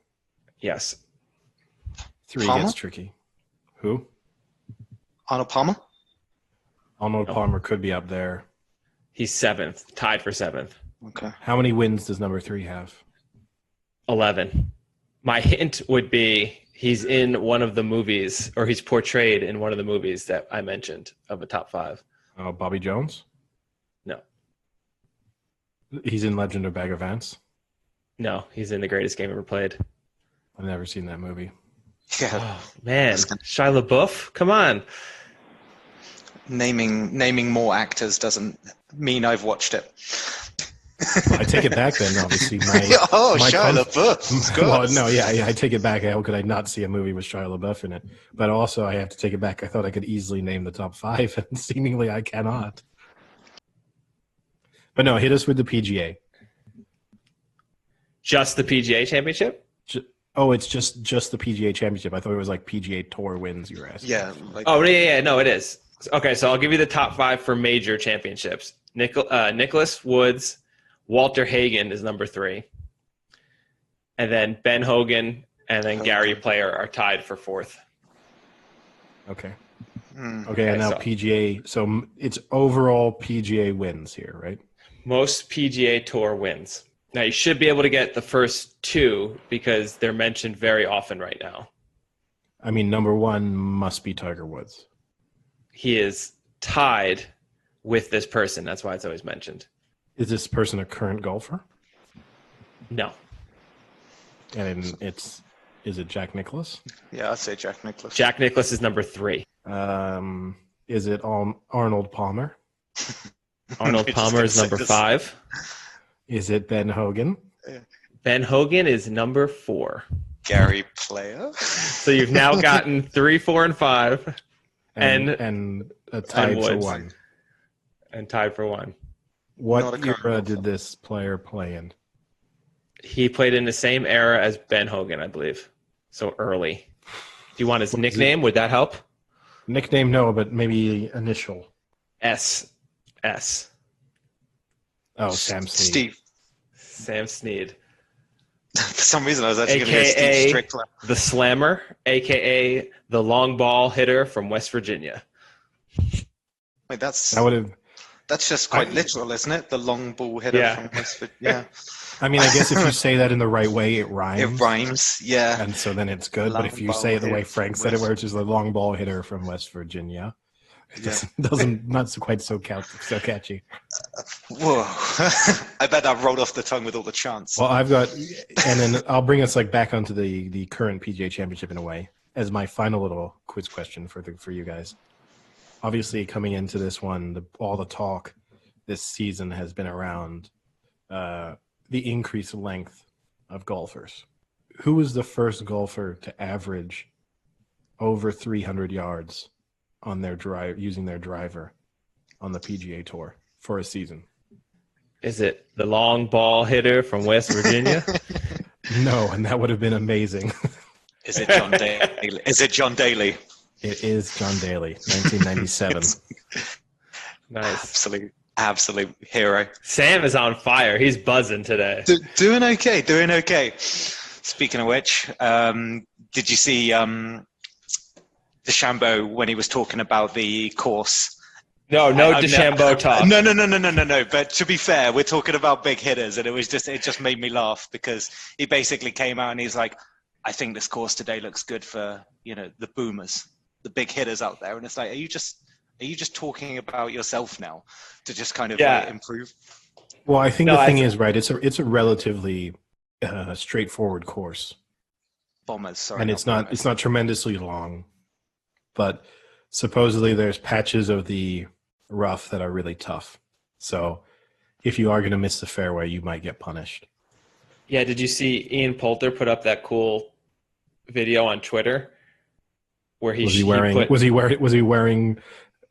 Yes. 3 Palmer? gets tricky. Who? Arnold Palmer? Arnold Palmer could be up there. He's 7th, tied for 7th. Okay. How many wins does number 3 have? 11. My hint would be he's in one of the movies, or he's portrayed in one of the movies that I mentioned of a top 5. Oh, Bobby Jones? No. He's in Legend of Bagger Vance? No, he's in The Greatest Game Ever Played. I've never seen that movie. Yeah. Oh, man. Shia LaBeouf? Come on. Naming more actors doesn't mean I've watched it. Well, I take it back then. Obviously, my Shia LaBeouf. well, no, yeah, I take it back. How could I not see a movie with Shia LaBeouf in it? But also, I have to take it back. I thought I could easily name the top 5, and seemingly I cannot. But no, hit us with the PGA. Just the PGA Championship? It's just the PGA Championship. I thought it was like PGA Tour wins you were asking. Yeah. No, it is. Okay, so I'll give you the top 5 for major championships. Nicholas Woods, Walter Hagen is number 3. And then Ben Hogan and then Gary Player are tied for 4th. Okay. Okay, and now PGA. So it's overall PGA wins here, right? Most PGA Tour wins. Now, you should be able to get the first 2 because they're mentioned very often right now. I mean, number 1 must be Tiger Woods. He is tied with this person. That's why it's always mentioned. Is this person a current golfer? No. And is it Jack Nicklaus? Yeah, I'd say Jack Nicklaus. Jack Nicklaus is number 3. Is it Arnold Palmer? Arnold Palmer is number 5. Is it Ben Hogan? Ben Hogan is number 4. Gary Player. So you've now gotten 3, 4, and 5. And tied for 1. And tied for 1. What era did this player play in? He played in the same era as Ben Hogan, I believe. So early. Do you want his nickname? Would that help? Nickname, no, but maybe initial. S. Oh, Sam Snead. Sam Snead. For some reason, I was actually going to go Steve Strickler. The Slammer, a.k.a. the long ball hitter from West Virginia. Wait, that's just quite literal, isn't it? The long ball hitter from West Virginia. I mean, I guess if you say that in the right way, it rhymes. It rhymes, yeah. And so then it's good. But if you say it the way Frank said it, where it's just the long ball hitter from West Virginia, it doesn't not quite so catchy. Whoa! I bet that rolled off the tongue with all the chants. Well, I've got, and then I'll bring us back onto the current PGA Championship in a way as my final little quiz question for you guys. Obviously, coming into this one, all the talk this season has been around the increased length of golfers. Who was the first golfer to average over 300 yards on their drive using their driver on the PGA Tour for a season? Is it the long ball hitter from West Virginia? No, and that would have been amazing. Is it John Daly? It is John Daly, 1997. Nice. Absolute hero. Sam is on fire. He's buzzing today. Doing okay. Speaking of which, did you see DeChambeau when he was talking about the course? No DeChambeau talk. No. But to be fair, we're talking about big hitters, and it just made me laugh because he basically came out and he's like, I think this course today looks good for, the boomers, the big hitters out there. And it's like, are you just talking about yourself now to just kind of improve? Well, I think the thing is, right, it's a relatively straightforward course. Bombers, sorry. And it's not tremendously long, but supposedly there's patches of the rough that are really tough. So if you are going to miss the fairway, you might get punished. Yeah, did you see Ian Poulter put up that cool video on Twitter where was he wearing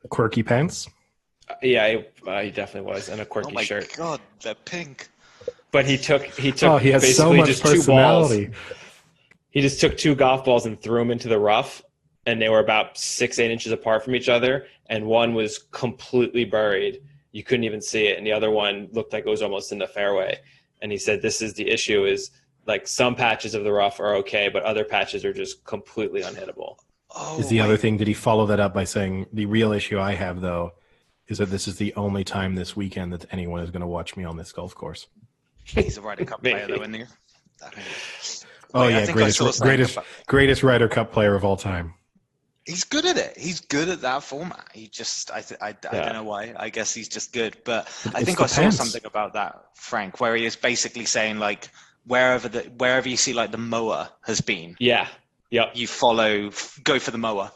quirky pants? Yeah, he definitely was, and a quirky shirt. Oh my God, they're pink. But he took he has so much just personality. 2 balls. He just took 2 golf balls and threw them into the rough, and they were about 6-8 inches apart from each other, and one was completely buried. You couldn't even see it, and the other one looked like it was almost in the fairway. And he said, this is the issue, is like some patches of the rough are okay, but other patches are just completely unhittable. Is the other thing, did he follow that up by saying, the real issue I have, though, is that this is the only time this weekend that anyone is going to watch me on this golf course? He's a Ryder Cup player, though, isn't he? Oh, yeah, greatest Ryder Cup player of all time. He's good at it. He's good at that format. He just, I don't know why. I guess he's just good. But I think I saw something about that, Frank, where he is basically saying, like, wherever you see, like, the mower has been. Yeah. Yep. You go for the mower.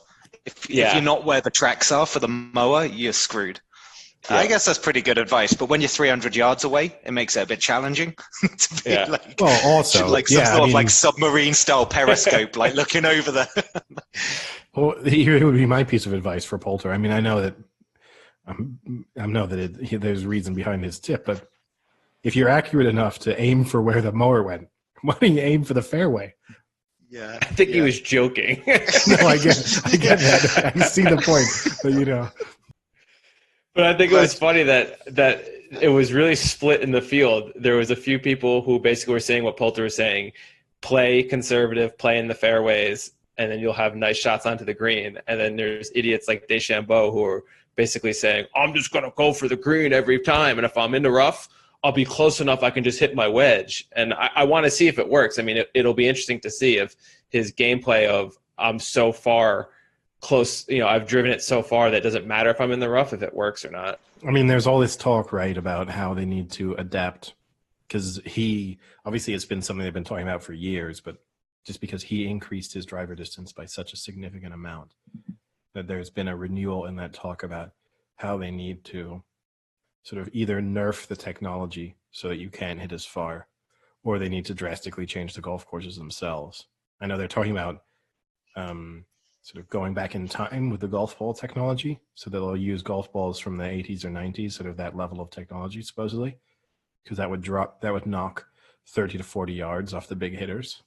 If you're not where the tracks are for the mower, you're screwed. I guess that's pretty good advice. But when you're 300 yards away, it makes it a bit challenging to be like, well, also, like some sort of like submarine style periscope, like looking over the. Well, here would be my piece of advice for Poulter. I mean, I know that there's reason behind his tip, but if you're accurate enough to aim for where the mower went, why don't you aim for the fairway? Yeah, I think he was joking. No, I get that. I see the point, but But I think it was funny that it was really split in the field. There was a few people who basically were saying what Poulter was saying: play conservative, play in the fairways, and then you'll have nice shots onto the green. And then there's idiots like DeChambeau who are basically saying, I'm just going to go for the green every time, and if I'm in the rough, I'll be close enough I can just hit my wedge. And I want to see if it works. I mean, it'll be interesting to see if his gameplay of I'm so far close, I've driven it so far that it doesn't matter if I'm in the rough, if it works or not. I mean, there's all this talk, right, about how they need to adapt, because obviously it's been something they've been talking about for years, but just because he increased his driver distance by such a significant amount, that there's been a renewal in that talk about how they need to sort of either nerf the technology so that you can't hit as far, or they need to drastically change the golf courses themselves. I know they're talking about sort of going back in time with the golf ball technology, so that they'll use golf balls from the 80s or 90s, sort of that level of technology, supposedly, because that would knock 30 to 40 yards off the big hitters.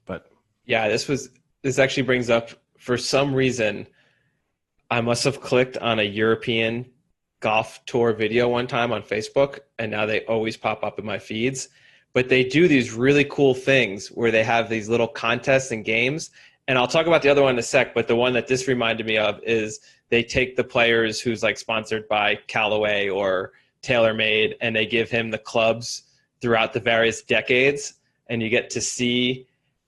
But yeah, this actually brings up, for some reason, I must have clicked on a European golf tour video one time on Facebook, and now they always pop up in my feeds. But they do these really cool things where they have these little contests and games. And I'll talk about the other one in a sec, but the one that this reminded me of is they take the players who's like sponsored by Callaway or TaylorMade, and they give him the clubs throughout the various decades, and you get to see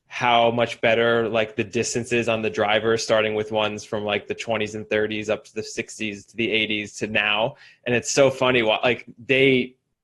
how much better like the distances on the driver, starting with ones from like the 20s and 30s up to the 60s to the 80s to now. And it's so funny. Like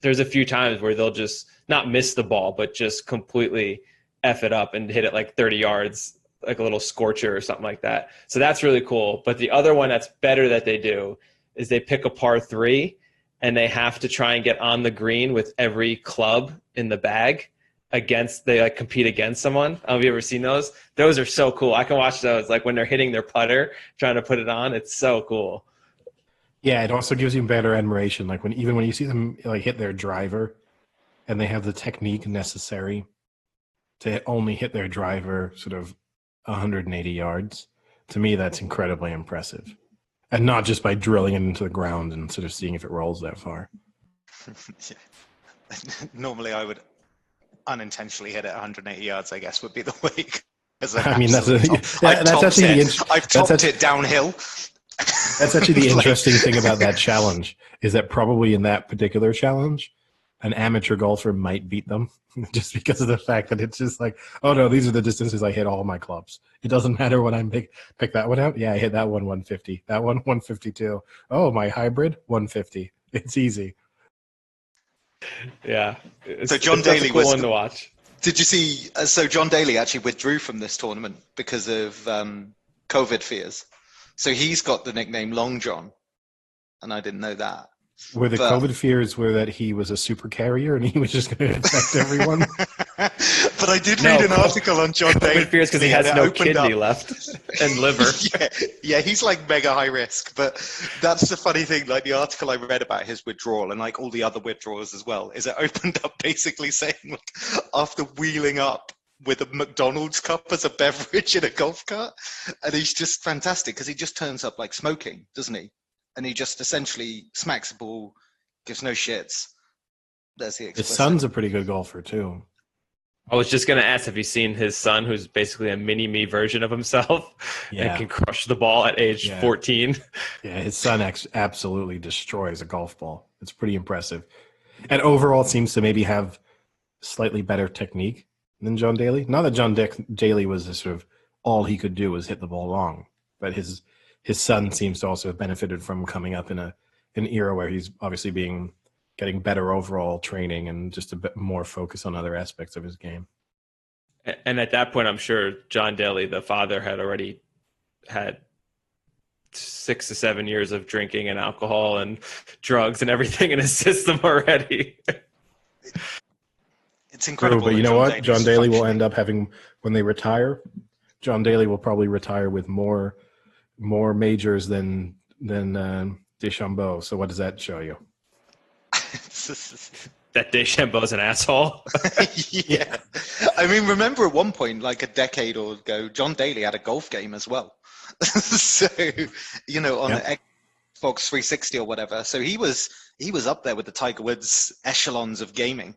there's a few times where they'll just not miss the ball, but just completely F it up and hit it like 30 yards, like a little scorcher or something like that. So that's really cool. But the other one that's better that they do is they pick a par 3 and they have to try and get on the green with every club in the bag. They like compete against someone. Have you ever seen those? Those are so cool. I can watch those like when they're hitting their putter, trying to put it on. It's so cool. Yeah, it also gives you better admiration. Like when you see them like hit their driver, and they have the technique necessary to only hit their driver sort of 180 yards. To me, that's incredibly impressive, and not just by drilling it into the ground and sort of seeing if it rolls that far. Normally, I would unintentionally hit it 180 yards, I guess, would be the way. I mean, I've topped it downhill. That's actually the interesting thing about that challenge, is that probably in that particular challenge, an amateur golfer might beat them just because of the fact that it's just like, oh no, these are the distances I hit all my clubs. It doesn't matter when I pick that one out. Yeah, I hit that one 150, that one 152. Oh, my hybrid 150. It's easy. Yeah. So John Daly cool one to watch. Did you see? So John Daly actually withdrew from this tournament because of COVID fears. So he's got the nickname Long John, and I didn't know that. Were the COVID fears were that he was a super carrier and he was just going to infect everyone? But I did read an article on John Daly. COVID fears because he has no kidney left and liver. Yeah, he's like mega high risk. But that's the funny thing. Like the article I read about his withdrawal and like all the other withdrawals as well, is it opened up basically saying like, after wheeling up with a McDonald's cup as a beverage in a golf cart, and he's just fantastic because he just turns up like smoking, doesn't he? And he just essentially smacks the ball, gives no shits. There's the explicit. His son's a pretty good golfer too. I was just going to ask if you've seen his son, who's basically a mini-me version of himself and can crush the ball at age 14. Yeah, his son absolutely destroys a golf ball. It's pretty impressive. And overall seems to maybe have slightly better technique than John Daly. Not that John Daly was sort of all he could do was hit the ball long, but his son seems to also have benefited from coming up in an era where he's obviously getting better overall training and just a bit more focus on other aspects of his game. And at that point, I'm sure John Daly, the father, had already had 6 to 7 years of drinking and alcohol and drugs and everything in his system already. It's incredible. But you that know what? Daly's John Daly will functioning. end up having, when they retire, John Daly will probably retire with more majors than DeChambeau. So what does that show you? That DeChambeau's an asshole. Yeah. I mean, remember at one point, like a decade or ago, John Daly had a golf game as well. So, on the Xbox 360 or whatever. So he was up there with the Tiger Woods echelons of gaming.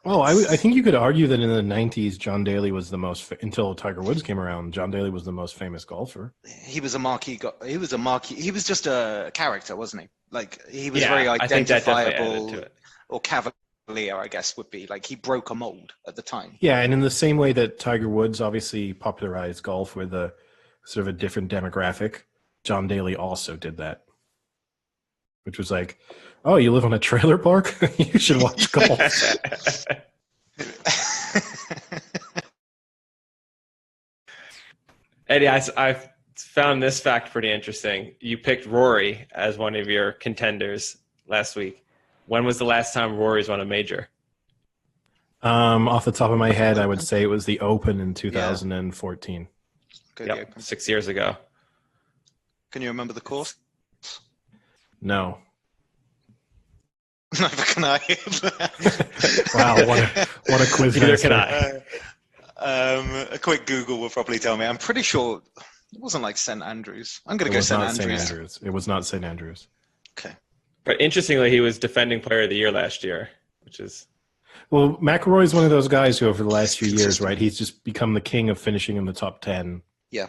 Well, I think you could argue that in the 90s, John Daly was the most, until Tiger Woods came around, John Daly was the most famous golfer. He was just a character, wasn't he? Like, he was very I think that definitely added identifiable, to it. or cavalier, I guess, would be. Like, he broke a mold at the time. Yeah, and in the same way that Tiger Woods obviously popularized golf with a sort of a different demographic, John Daly also did that. Which was like, oh, you live on a trailer park? You should watch golf. Eddie, I found this fact pretty interesting. You picked Rory as one of your contenders last week. When was the last time Rory's won a major? Off the top of my head, I would say it was the Open in 2014. Good. 6 years ago. Can you remember the course? No. Neither can I. Wow, what a quiz. Neither can I. A quick Google will probably tell me. I'm pretty sure it wasn't like St. Andrews. I'm going to go St. Andrews. It was not St. Andrews. Okay. But interestingly, he was defending player of the year last year, which is... Well, McIlroy is one of those guys who over the last few years, right, he's just become the king of finishing in the top 10. Yeah.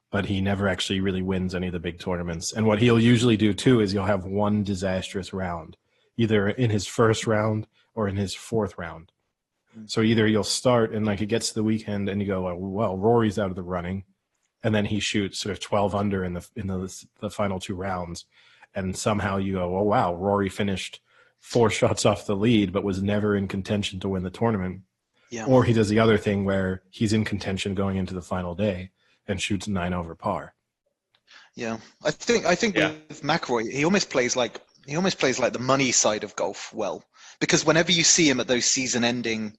But he never actually really wins any of the big tournaments. And what he'll usually do, too, is he'll have one disastrous round, either in his first round or in his fourth round. So either you'll start and like it gets to the weekend and you go, well, Rory's out of the running, and then he shoots sort of 12 under in the final two rounds, and somehow you go, oh wow, Rory finished 4 shots off the lead but was never in contention to win the tournament. Yeah. Or he does the other thing where he's in contention going into the final day and shoots 9 over par. Yeah, I think with McIlroy, he almost plays like the money side of golf well, because whenever you see him at those season-ending,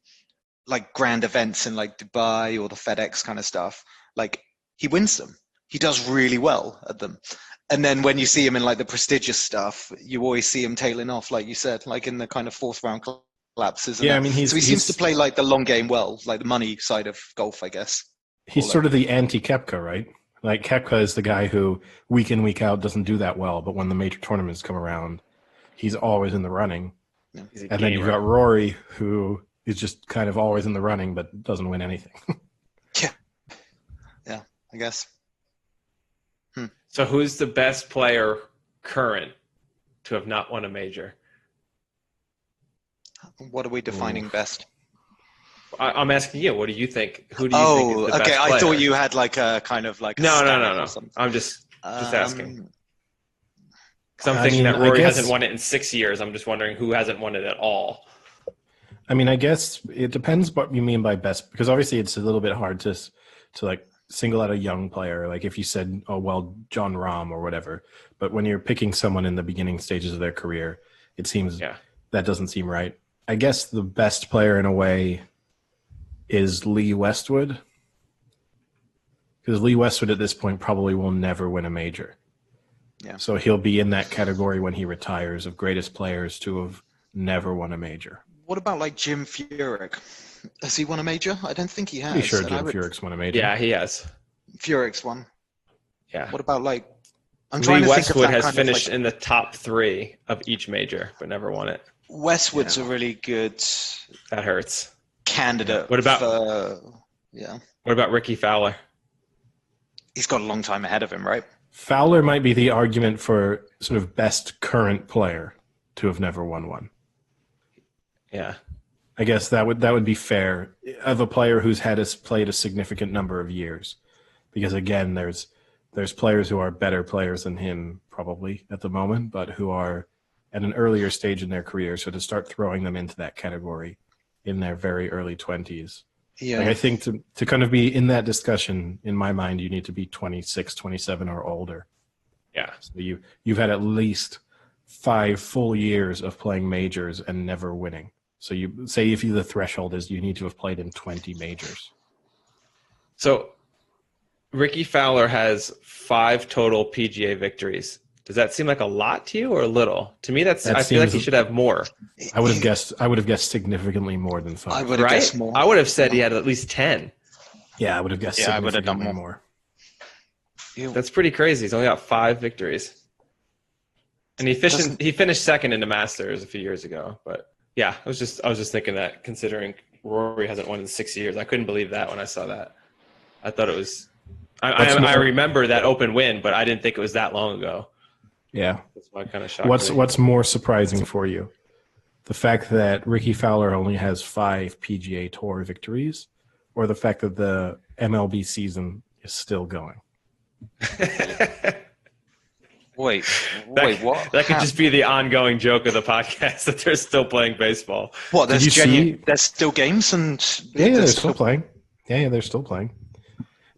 like grand events in like Dubai or the FedEx kind of stuff, like he wins them. He does really well at them. And then when you see him in like the prestigious stuff, you always see him tailing off, like you said, like in the kind of fourth round collapses. Yeah, I mean, he seems to play like the long game well, like the money side of golf, I guess. He's sort of the anti-Koepka, right? Like Koepka is the guy who week in, week out doesn't do that well, but when the major tournaments come around, he's always in the running. Yeah. And then you've got Rory, who is just kind of always in the running, but doesn't win anything. Yeah, I guess. So who's the best player current to have not won a major? What are we defining best? I'm asking you. What do you think? Who do you think is the best player? I thought you had like a kind of like a No. or something. I'm just asking. Because I'm I thinking mean, that Rory I guess- hasn't won it in 6 years. I'm just wondering who hasn't won it at all. I mean, I guess it depends what you mean by best, because obviously it's a little bit hard to like single out a young player. Like if you said, oh, well, John Rahm or whatever. But when you're picking someone in the beginning stages of their career, it seems that doesn't seem right. I guess the best player in a way is Lee Westwood, because Lee Westwood at this point probably will never win a major. Yeah. So he'll be in that category when he retires of greatest players to have never won a major. What about like Jim Furyk? Has he won a major? I don't think he has. Pretty sure Jim Furyk's won a major. Yeah, he has. Furyk's won. Yeah. What about like? Lee Westwood has finished in the top 3 of each major, but never won it. Westwood's a really good That hurts. candidate. What about? What about Ricky Fowler? He's got a long time ahead of him, right? Fowler might be the argument for sort of best current player to have never won one. Yeah. I guess that would be fair of a player who's played a significant number of years, because again, there's players who are better players than him probably at the moment, but who are at an earlier stage in their career. So to start throwing them into that category in their very early 20s, like I think to kind of be in that discussion, in my mind, you need to be 26, 27 or older. Yeah. So you've had at least 5 full years of playing majors and never winning. So you say if the threshold is you need to have played in 20 majors. So Ricky Fowler has 5 total PGA victories. Does that seem like a lot to you or a little? To me, I feel like he should have more. I would have guessed significally more than 5. I would have guessed more. I would have said he had at least 10. Yeah, I would have guessed significantly more. That's pretty crazy. He's only got 5 victories. And he finished second in the Masters a few years ago. But yeah, I was just thinking that, considering Rory hasn't won in 6 years. I couldn't believe that when I saw that. I thought it was I remember that Open win, but I didn't think it was that long ago. Yeah. That's why kind of shocked me. What's more surprising for you? The fact that Ricky Fowler only has 5 PGA Tour victories, or the fact that the MLB season is still going? Wait, what? Oh, That could just be the ongoing joke of the podcast that they're still playing baseball. What? There's still games and they're still playing. Yeah, they're still playing.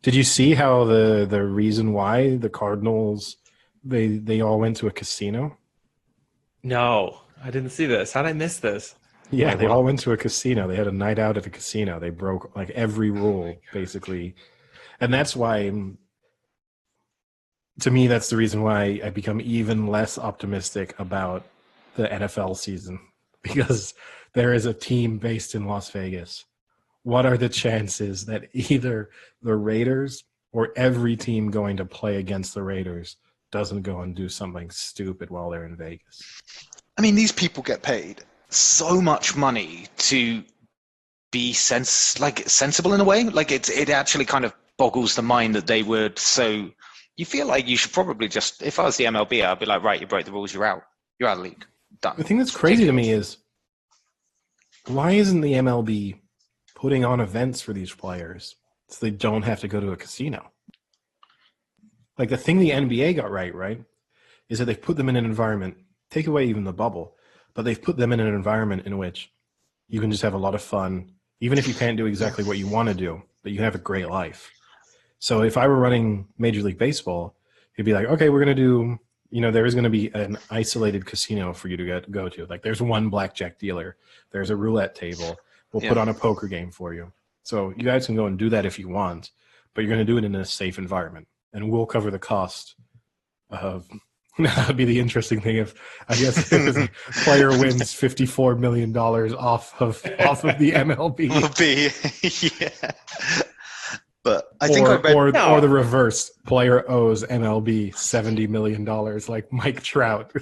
Did you see how the reason why the Cardinals they all went to a casino? No, I didn't see this. How did I miss this? Yeah, they all went to a casino. They had a night out at a casino. They broke like every rule basically, and that's why. To me, that's the reason why I become even less optimistic about the NFL season, because there is a team based in Las Vegas. What are the chances that either the Raiders or every team going to play against the Raiders doesn't go and do something stupid while they're in Vegas? I mean, these people get paid so much money to be sensible in a way. Like it actually kind of boggles the mind that they would. So you feel like you should probably just, if I was the MLB, I'd be like, right, you broke the rules, you're out. You're out of the league. Done. The thing that's crazy to me is, why isn't the MLB putting on events for these players so they don't have to go to a casino? Like the thing the NBA got right, is that they've put them in an environment, take away even the bubble, but they've put them in an environment in which you can just have a lot of fun, even if you can't do exactly what you want to do, but you have a great life. So if I were running Major League Baseball, it'd be like, okay, we're going to do, there is going to be an isolated casino for you to go to. Like there's one blackjack dealer. There's a roulette table. We'll put on a poker game for you. So you guys can go and do that if you want, but you're going to do it in a safe environment. And we'll cover the cost of that would be the interesting thing if a player wins $54 million off of the MLB. Yeah. But I think or the reverse, player owes MLB $70 million like Mike Trout.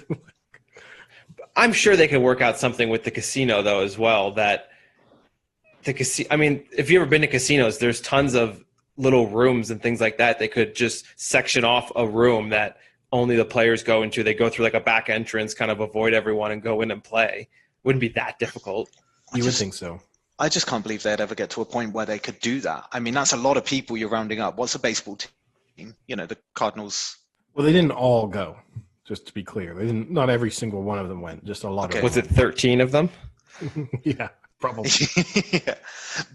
I'm sure they can work out something with the casino though as well. That the casino. I mean, if you've ever been to casinos, there's tons of little rooms and things like that. They could just section off a room that only the players go into. They go through like a back entrance, kind of avoid everyone and go in and play. Wouldn't be that difficult. You would think so. I just can't believe they'd ever get to a point where they could do that. I mean, that's a lot of people you're rounding up. What's a baseball team? The Cardinals. Well, they didn't all go, just to be clear. They didn't. Not every single one of them went. Just a lot of them. Was it 13 of them? Yeah, probably. Yeah.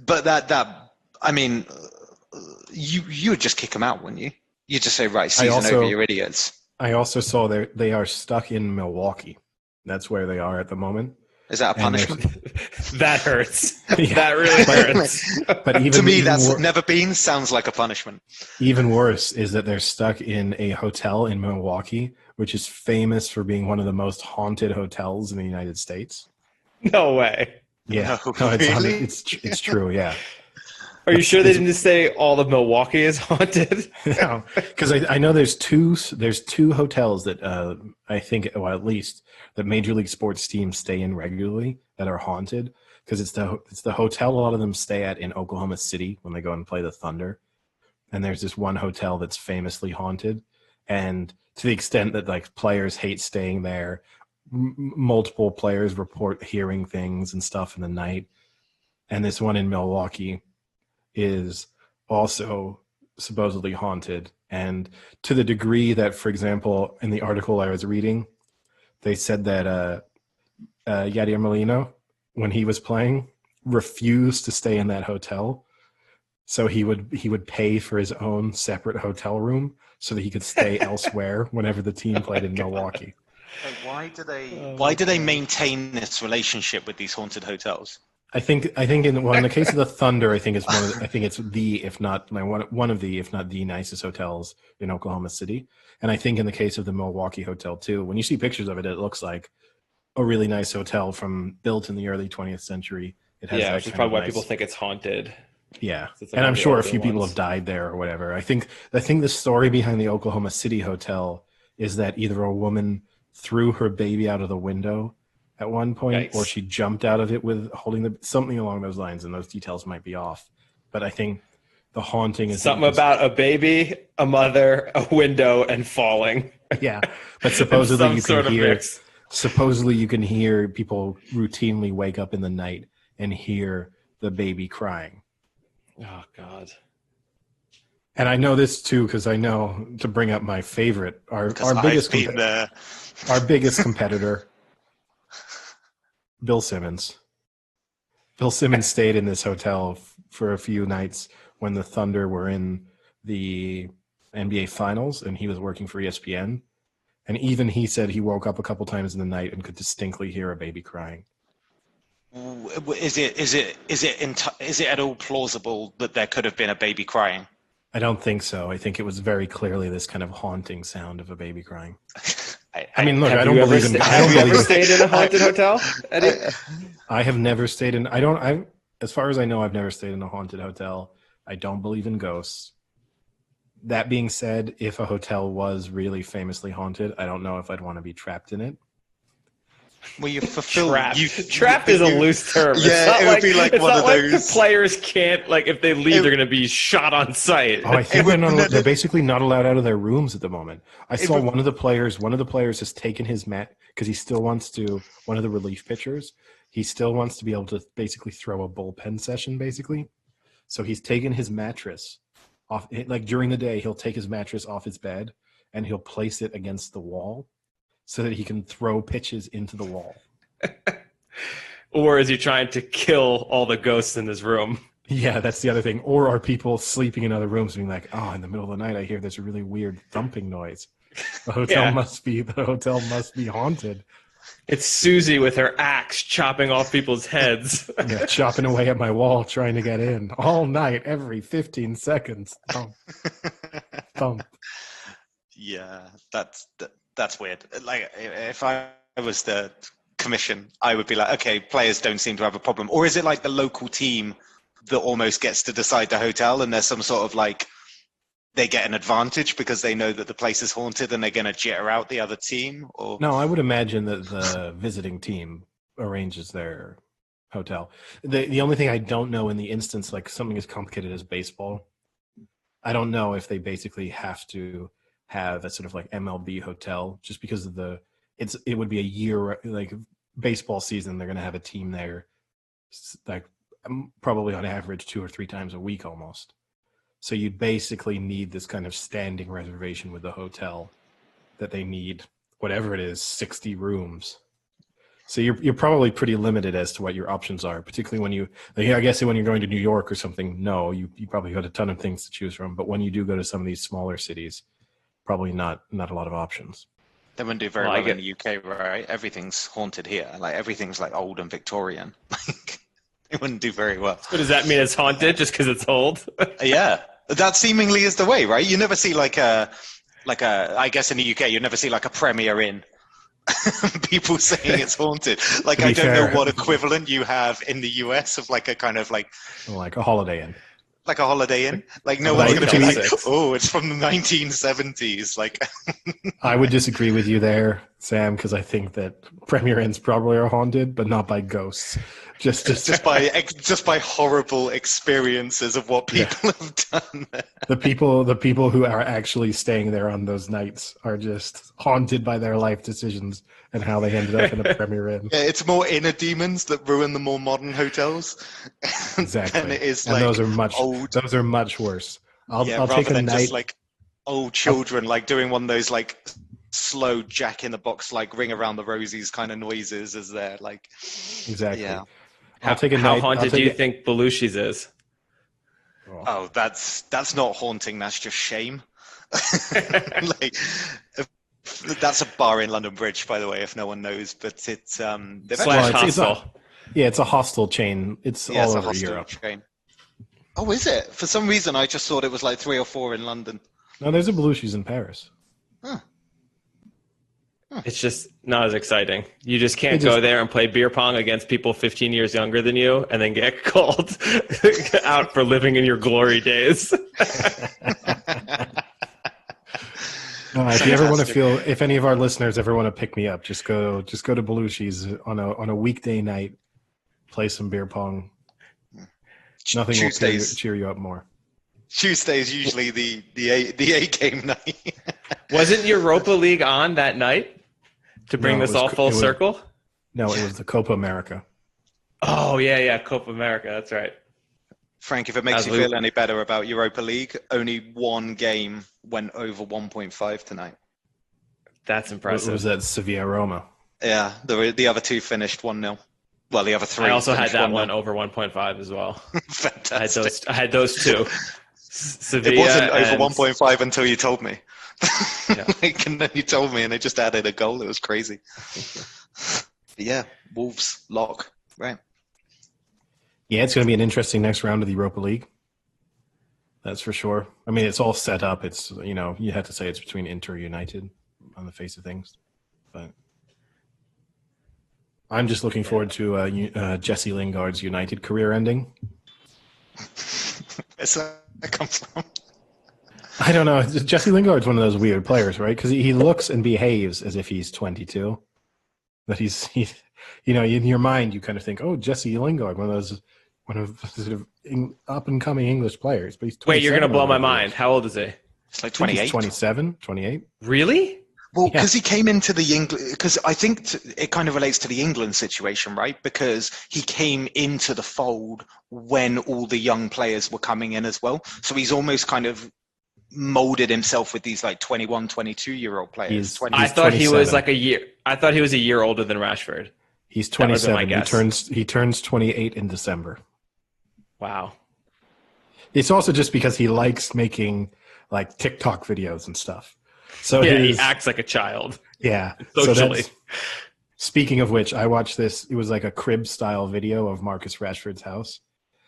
But that I mean, you would just kick them out, wouldn't you? You'd just say, right, season over, you idiots. I also saw they are stuck in Milwaukee. That's where they are at the moment. Is that a punishment? That hurts. Yeah. That really hurts. But to me, that's never been. Sounds like a punishment. Even worse is that they're stuck in a hotel in Milwaukee, which is famous for being one of the most haunted hotels in the United States. No way. Yeah, no, really? It's true. Yeah. Are you sure they didn't just say all of Milwaukee is haunted? No, because I know there's two hotels that I think, well, at least that Major League Sports teams stay in regularly that are haunted, because it's the hotel a lot of them stay at in Oklahoma City when they go and play the Thunder, and there's this one hotel that's famously haunted, and to the extent that like players hate staying there, multiple players report hearing things and stuff in the night, and this one in Milwaukee is also supposedly haunted, and to the degree that, for example, in the article I was reading, they said that Yadier Molina, when he was playing, refused to stay in that hotel So he would pay for his own separate hotel room so that he could stay elsewhere whenever the team played in Milwaukee. Like, why do they maintain this relationship with these haunted hotels? I think in the case of the Thunder, I think it's the, if not one of the, if not the nicest hotels in Oklahoma City. And I think in the case of the Milwaukee hotel too, when you see pictures of it, it looks like a really nice hotel built in the early 20th century. It has which is probably why people think it's haunted. Yeah, It's and I'm sure a few people have died there or whatever. I think the story behind the Oklahoma City hotel is that either a woman threw her baby out of the window at one point, or she jumped out of it with holding something along those lines, and those details might be off. But I think the haunting is something about a baby, a mother, a window, and falling. Yeah, but supposedly you can hear people routinely wake up in the night and hear the baby crying. Oh God. And I know this too because I know, to bring up my favorite, our biggest competitor, Bill Simmons. Bill Simmons stayed in this hotel for a few nights when the Thunder were in the NBA Finals, and he was working for ESPN. And even he said he woke up a couple times in the night and could distinctly hear a baby crying. Is it at all plausible that there could have been a baby crying? I don't think so. I think it was very clearly this kind of haunting sound of a baby crying. I mean, look, I don't believe in. Have you ever stayed in a haunted hotel, Eddie? I have never stayed in. As far as I know, I've never stayed in a haunted hotel. I don't believe in ghosts. That being said, if a hotel was really famously haunted, I don't know if I'd want to be trapped in it. Well, you fulfill trapped is a loose term. Yeah, it would be like one of those. The players can't, if they leave, they're going to be shot on sight. Oh, I think they're basically not allowed out of their rooms at the moment. I saw one of the players has taken his mat because he still wants to. One of the relief pitchers, he still wants to be able to basically throw a bullpen session, basically. So he's taken his mattress off. During the day, he'll take his mattress off his bed and he'll place it against the wall, so that he can throw pitches into the wall. Or is he trying to kill all the ghosts in this room? Yeah, that's the other thing. Or are people sleeping in other rooms being like, oh, in the middle of the night I hear this really weird thumping noise. The hotel must be haunted. It's Susie with her axe chopping off people's heads. Yeah, chopping away at my wall trying to get in all night, every 15 seconds. Thump. Thump. Yeah, that's weird. Like, if I was the commission, I would be like, okay, players don't seem to have a problem. Or is it like the local team that almost gets to decide the hotel, and there's some sort of they get an advantage because they know that the place is haunted and they're going to jitter out the other team? Or no, I would imagine that the visiting team arranges their hotel. The only thing I don't know in the instance, something as complicated as baseball, I don't know if they basically have to have a sort of MLB hotel, just because of it would be a year, baseball season. They're going to have a team there, probably on average 2 or 3 times a week almost. So you'd basically need this kind of standing reservation with the hotel that they need, whatever it is, 60 rooms. So you're probably pretty limited as to what your options are, particularly when I guess when you're going to New York or something. No, you probably got a ton of things to choose from. But when you do go to some of these smaller cities, probably not a lot of options. They wouldn't do very well in the UK, right? Everything's haunted here. Everything's old and Victorian. It wouldn't do very well. So does that mean it's haunted just because it's old? Yeah, that seemingly is the way, right? You never see I guess in the UK, you never see a Premier Inn. People saying it's haunted. I don't know what equivalent you have in the US of a kind of like a Holiday Inn. Like a Holiday Inn? No one's going to be like, oh, it's from the 1970s. I would disagree with you there, Sam, because I think that Premier Inns probably are haunted, but not by ghosts. Just by horrible experiences of what people have done. The people who are actually staying there on those nights are just haunted by their life decisions and how they ended up in a Premier Inn. Yeah, it's more inner demons that ruin the more modern hotels. Exactly. And it is and those are much worse. I'll take a night. Just old children doing one of those slow Jack in the Box Ring Around the Rosies kind of noises as they're Exactly. Yeah. I'll take a how night. haunted do you think Belushi's is? Oh, that's not haunting. That's just shame. Like, that's a bar in London Bridge, by the way, if no one knows. But it's they've Slash actually, hostel. It's a hostel chain. It's yeah, all it's a over hostel Europe. chain. Oh, is it? For some reason, I just thought it was like 3 or 4 in London. No, there's a Belushi's in Paris. Huh. It's just not as exciting. You just can't go there and play beer pong against people 15 years younger than you and then get called out for living in your glory days. If you ever want to feel, if any of our listeners ever want to pick me up, just go to Belushi's on a weekday night, play some beer pong. Nothing will cheer you up more. Tuesday is usually the A game night. Wasn't Europa League on that night to bring this all full circle? No, it was the Copa America. Oh, yeah, Copa America. That's right. Frank, if it makes you feel any better about Europa League, only one game went over 1.5 tonight. That's impressive. It was at Sevilla-Roma. Yeah, the other 2 finished 1-0. Well, the other 3. I also had that one over 1.5 as well. Fantastic. I had those 2. Sevilla it wasn't over 1.5 until you told me. Yeah. And then you told me, and they just added a goal. It was crazy. But yeah, Wolves lock, right? Yeah, it's going to be an interesting next round of the Europa League. That's for sure. I mean, it's all set up. It's, you have to say it's between Inter United on the face of things. But I'm just looking forward to Jesse Lingard's United career ending. Where's that come from? I don't know. Jesse Lingard's one of those weird players, right? Because he looks and behaves as if he's 22. But he's in your mind, you kind of think, oh, Jesse Lingard, one of sort of up and coming English players. But he's 27. Wait, you're going to blow my mind. How old is he? It's like 28. He's 27, 28. Really? Well, because he came into the England, because I think it kind of relates to the England situation, right? Because he came into the fold when all the young players were coming in as well. So he's almost kind of molded himself with these like 21, 22-year-old players. I thought 27. He was like a year. I thought he was a year older than Rashford. He's 27. He turns 28 in December. Wow. It's also just because he likes making like TikTok videos and stuff. So yeah, he acts like a child. Yeah. Socially. So speaking of which, I watched this. It was like a crib style video of Marcus Rashford's house.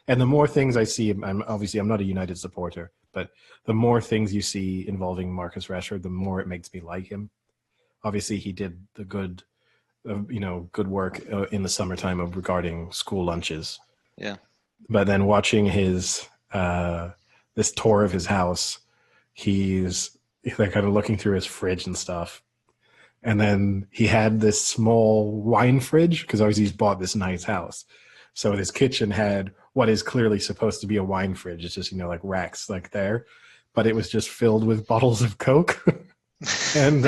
And the more things I see, I'm not a United supporter, but the more things you see involving Marcus Rashford, the more it makes me like him. Obviously, he did the good work in the summertime of regarding school lunches. Yeah. But then watching his this tour of his house, he's like kind of looking through his fridge and stuff. And then he had this small wine fridge because obviously he's bought this nice house. So his kitchen had what is clearly supposed to be a wine fridge. It's just, like racks like there, but it was just filled with bottles of Coke. And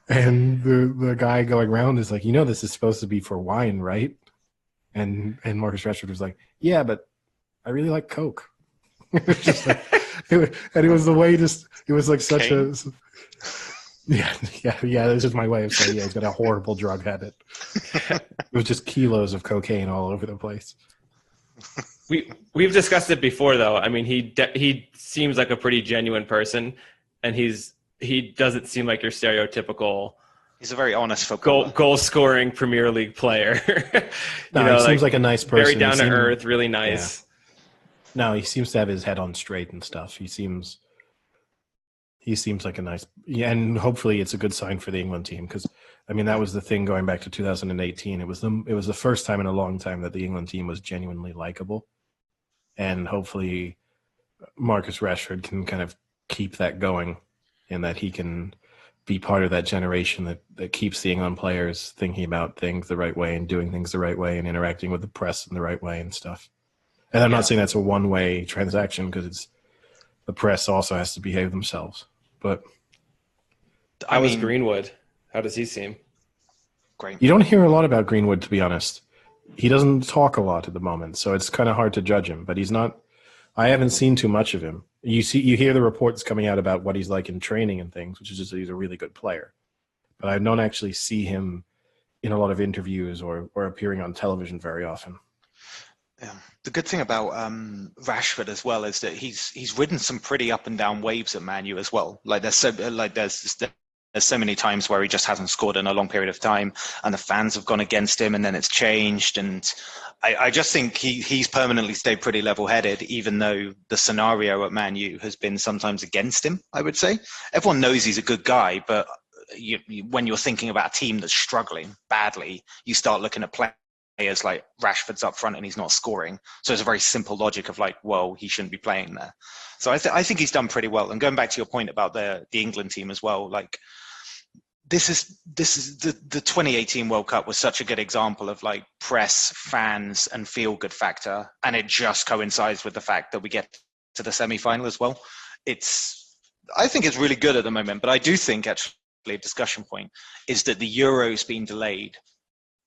and the guy going around is like, this is supposed to be for wine, right? And Marcus Rashford was like, yeah, but I really like Coke. It was just like, it was the way it was like such a yeah. This is my way of saying he's got a horrible drug habit. It was just kilos of cocaine all over the place. We've discussed it before, though. I mean, he seems like a pretty genuine person, and he doesn't seem like your stereotypical. He's a very honest footballer. Goal scoring Premier League player. He seems like a nice person. Very down to earth, really nice. Yeah. No, he seems to have his head on straight and stuff. He seems like a nice, and hopefully it's a good sign for the England team because, I mean, that was the thing going back to 2018. It was the first time in a long time that the England team was genuinely likable, and hopefully Marcus Rashford can kind of keep that going, and that he can be part of that generation that keeps the England players thinking about things the right way and doing things the right way and interacting with the press in the right way and stuff. And I'm not saying that's a one-way transaction because the press also has to behave themselves. But I was Greenwood. How does he seem? Great. You don't hear a lot about Greenwood, to be honest. He doesn't talk a lot at the moment, so it's kind of hard to judge him. But he's not. I haven't seen too much of him. You hear the reports coming out about what he's like in training and things, which is just that he's a really good player. But I don't actually see him in a lot of interviews or appearing on television very often. Yeah. The good thing about Rashford as well is that he's ridden some pretty up and down waves at Man U as well. Like there's so many times where he just hasn't scored in a long period of time, and the fans have gone against him, and then it's changed. And I just think he's permanently stayed pretty level-headed, even though the scenario at Man U has been sometimes against him. I would say everyone knows he's a good guy, but when you're thinking about a team that's struggling badly, you start looking at players like Rashford's up front and he's not scoring. So it's a very simple logic of like, well, he shouldn't be playing there. So I think he's done pretty well. And going back to your point about the England team as well, like this is the 2018 World Cup was such a good example of like press, fans, and feel good factor, and it just coincides with the fact that we get to the semi-final as well. I think it's really good at the moment, but I do think actually a discussion point is that the Euro's been delayed.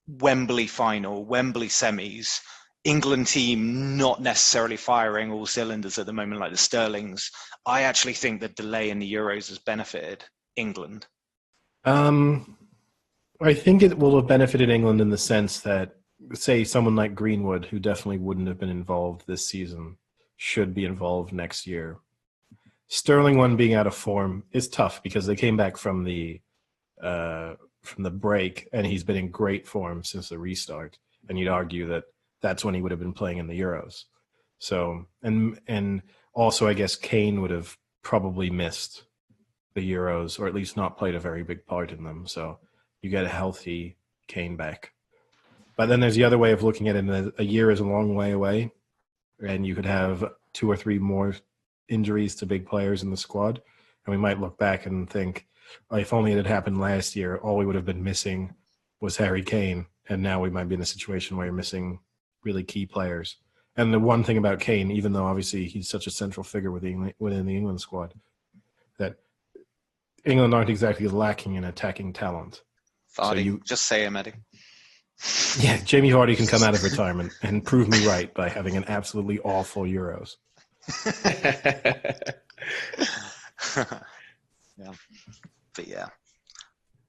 Wembley final, Wembley semis, England team not necessarily firing all cylinders at the moment like the Sterlings. I actually think the delay in the Euros has benefited England. I think it will have benefited England in the sense that, say, someone like Greenwood, who definitely wouldn't have been involved this season, should be involved next year. Sterling one being out of form is tough because they came back from the break and he's been in great form since the restart. And you'd argue that that's when he would have been playing in the Euros. So, and also I guess Kane would have probably missed the Euros, or at least not played a very big part in them. So you get a healthy Kane back. But then there's the other way of looking at it. A year is a long way away, and you could have 2 or 3 more injuries to big players in the squad. And we might look back and think, oh, if only it had happened last year, all we would have been missing was Harry Kane. And now we might be in a situation where you're missing really key players. And the one thing about Kane, even though obviously he's such a central figure within the England squad, that England aren't exactly lacking in attacking talent. Vardy, so just say him, Eddie. Yeah, Jamie Vardy can come out of retirement and prove me right by having an absolutely awful Euros. Yeah, but yeah,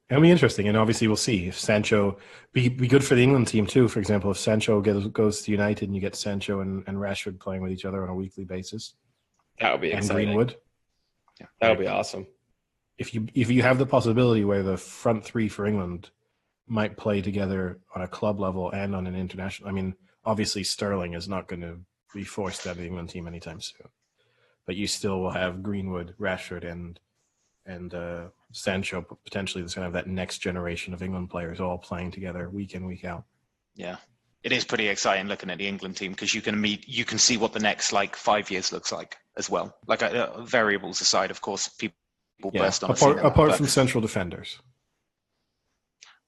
it'll be interesting, and obviously we'll see if Sancho be good for the England team too. For example, if Sancho goes to United and you get Sancho and Rashford playing with each other on a weekly basis, that would be exciting. And Greenwood, yeah, that would be awesome. If you have the possibility where the front three for England might play together on a club level and on an international. I mean, obviously Sterling is not going to be forced out of the England team anytime soon, but you still will have Greenwood, Rashford, and Sancho potentially that's going to have that next generation of England players all playing together week in, week out. Yeah, it is pretty exciting looking at the England team because you can see what the next 5 years looks like as well. Like variables aside, of course, people burst on apart from central defenders.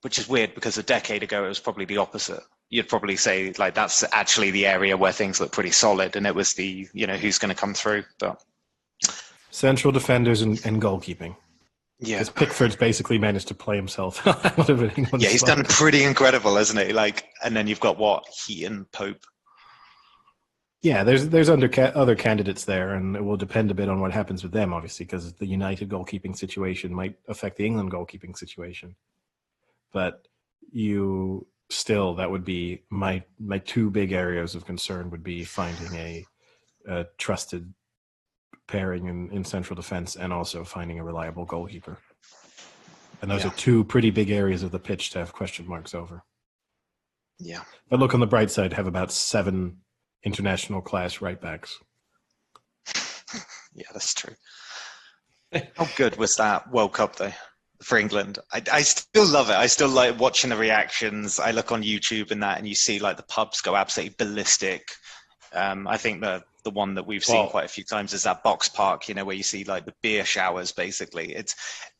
Which is weird because a decade ago it was probably the opposite. You'd probably say that's actually the area where things look pretty solid, and it was the who's going to come through. But central defenders and goalkeeping. Yeah, because Pickford's basically managed to play himself out of it. Yeah, he's done pretty incredible, hasn't he? And then you've got Heaton, Pope. Yeah, there's other candidates there, and it will depend a bit on what happens with them, obviously, because the United goalkeeping situation might affect the England goalkeeping situation. But that would be my 2 big areas of concern would be finding a trusted pairing in central defense and also finding a reliable goalkeeper. And those are 2 pretty big areas of the pitch to have question marks over. Yeah. But look on the bright side, have about 7 international class right backs. Yeah, that's true. How good was that World Cup though? For England, I still love it. I still like watching the reactions. I look on YouTube and you see the pubs go absolutely ballistic. I think the one that we've seen quite a few times is that Box Park, where you see the beer showers. Basically, it's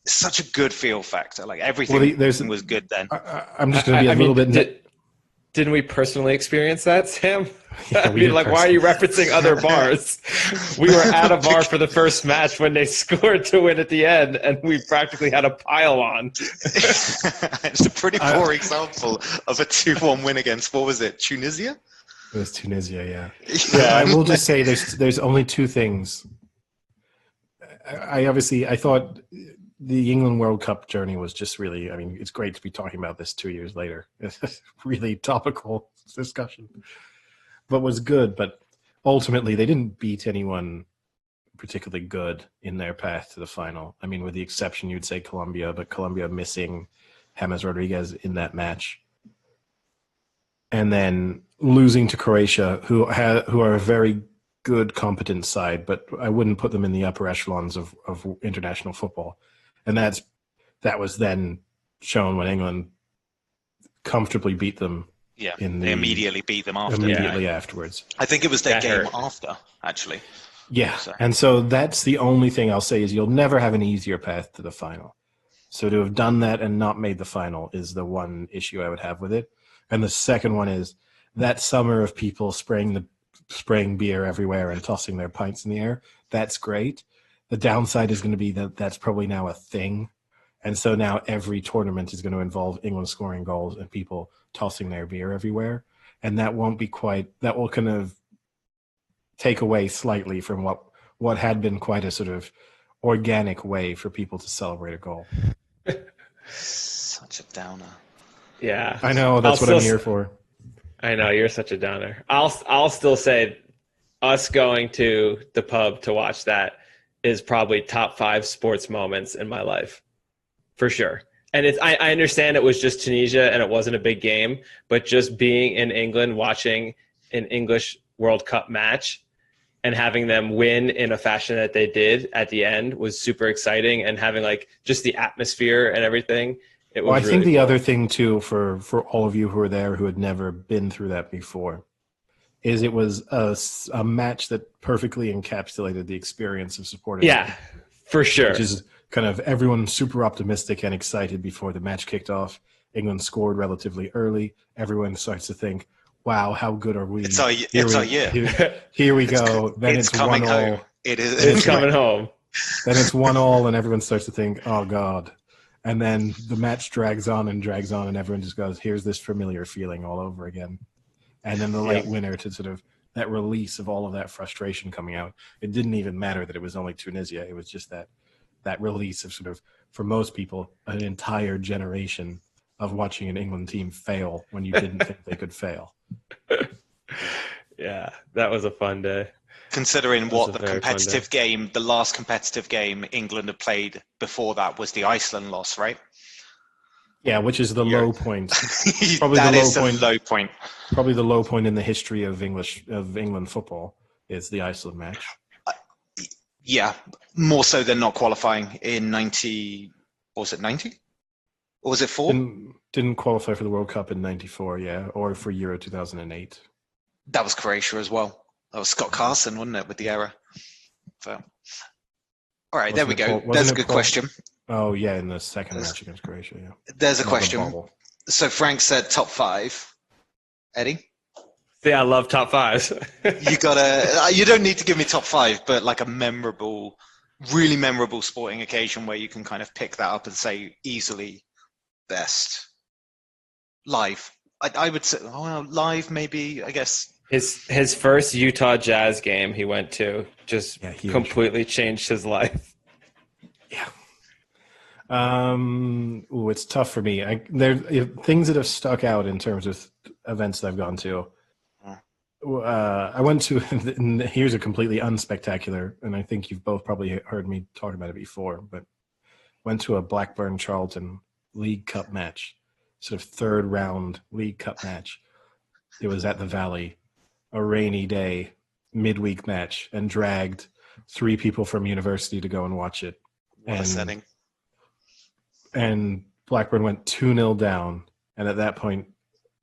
such a good feel factor. Everything was good then. I'm just going to be a little bit. Didn't we personally experience that, Sam? Yeah, why are you referencing other bars? We were at a bar for the first match when they scored to win at the end, and we practically had a pile on. It's a pretty poor example of a 2-1 win against, what was it, Tunisia? It was Tunisia, yeah. I will just say there's only 2 things. I thought the England World Cup journey was just really, it's great to be talking about this 2 years later. It's a really topical discussion. but was good. But ultimately, they didn't beat anyone particularly good in their path to the final. I mean, with the exception, you'd say Colombia, but Colombia missing James Rodriguez in that match. And then losing to Croatia, who are a very good, competent side, but I wouldn't put them in the upper echelons of international football. And that was then shown when England comfortably beat them. Yeah, they immediately beat them after. Afterwards. I think it was their game after, actually. Yeah, and so that's the only thing I'll say is you'll never have an easier path to the final. So to have done that and not made the final is the one issue I would have with it. And the second one is that summer of people spraying beer everywhere and tossing their pints in the air. That's great. The downside is going to be that that's probably now a thing. And so now every tournament is going to involve England scoring goals and people tossing their beer everywhere. And that will kind of take away slightly from what had been quite a sort of organic way for people to celebrate a goal. Such a downer. Yeah, I know. That's what I'm here for. I know you're such a downer. I'll still say, us going to the pub to watch that is probably top 5 sports moments in my life, for sure. And I understand it was just Tunisia and it wasn't a big game, but just being in England watching an English World Cup match and having them win in a fashion that they did at the end was super exciting. And having like just the atmosphere and everything. I think the other thing too, for all of you who were there who had never been through that before, is it was a match that perfectly encapsulated the experience of supporting. Yeah, for sure. Which is kind of everyone super optimistic and excited before the match kicked off. England scored relatively early. Everyone starts to think, wow, how good are we? It's our year. Here we go. Then it's coming 1-1. home. It's coming home. Then it's 1-1 and everyone starts to think, oh God. And then the match drags on and everyone just goes, here's this familiar feeling all over again. And then the late winner to sort of that release of all of that frustration coming out. It didn't even matter that it was only Tunisia. It was just that release of sort of, for most people, an entire generation of watching an England team fail when you didn't think they could fail. Yeah, that was a fun day. Considering what the last competitive game England had played before that was the Iceland loss, right? Yeah, which is the low point. Probably the low point. Probably the low point in the history of England football is the Iceland match. Yeah, more so than not qualifying in 90. What was it, 90? Or was it 4? Didn't qualify for the World Cup in 94, yeah, or for Euro 2008. That was Croatia as well. That was Scott Carson, wasn't it, with the error? So, all right, there we go. There's a good question. Oh, yeah, in the second match against Croatia, yeah. There's a question. So Frank said top 5. Eddie? Yeah, I love top 5s. You don't need to give me top 5, but like a really memorable sporting occasion where you can kind of pick that up and say easily best. Live. I would say, live maybe, I guess. His first Utah Jazz game he went to just completely changed his life. Yeah. It's tough for me. There things that have stuck out in terms of events that I've gone to. I went to, and here's a completely unspectacular, and I think you've both probably heard me talk about it before, but went to a Blackburn-Charlton League Cup match, sort of third round League Cup match. It was at the Valley, a rainy day, midweek match, and dragged 3 people from university to go and watch it. What a setting. And Blackburn went 2-0 down, and at that point,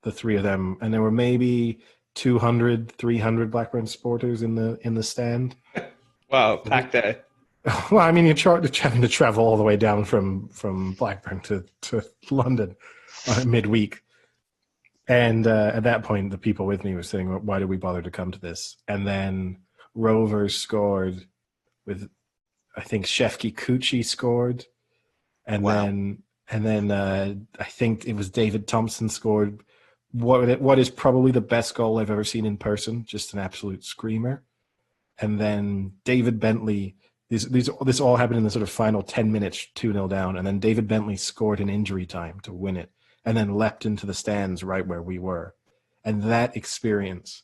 the 3 of them, and there were maybe 200, 300 Blackburn supporters in the stand. Wow, packed day. Well, I mean, you're having to travel all the way down from Blackburn to London midweek. And at that point, the people with me were saying, why did we bother to come to this? And then Rovers scored with, I think, Shefki Kuchi scored. And then I think it was David Thompson scored what is probably the best goal I've ever seen in person, just an absolute screamer. And then David Bentley, this all happened in the sort of final 10 minutes, 2-0 down. And then David Bentley scored in injury time to win it, and then leapt into the stands right where we were. And that experience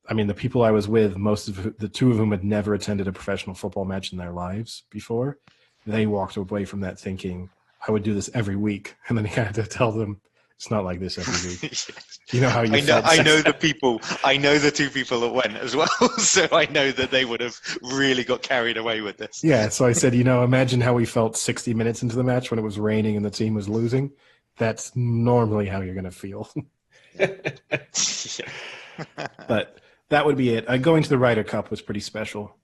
I mean, the people I was with, the two of whom had never attended a professional football match in their lives before, they walked away from that thinking, I would do this every week. And then you had to tell them, it's not like this every week. You know how you felt. I know the people. I know the two people that went as well, so I know that they would have really got carried away with this. Yeah, so I said, imagine how we felt 60 minutes into the match when it was raining and the team was losing. That's normally how you're going to feel. But that would be it. Going to the Ryder Cup was pretty special.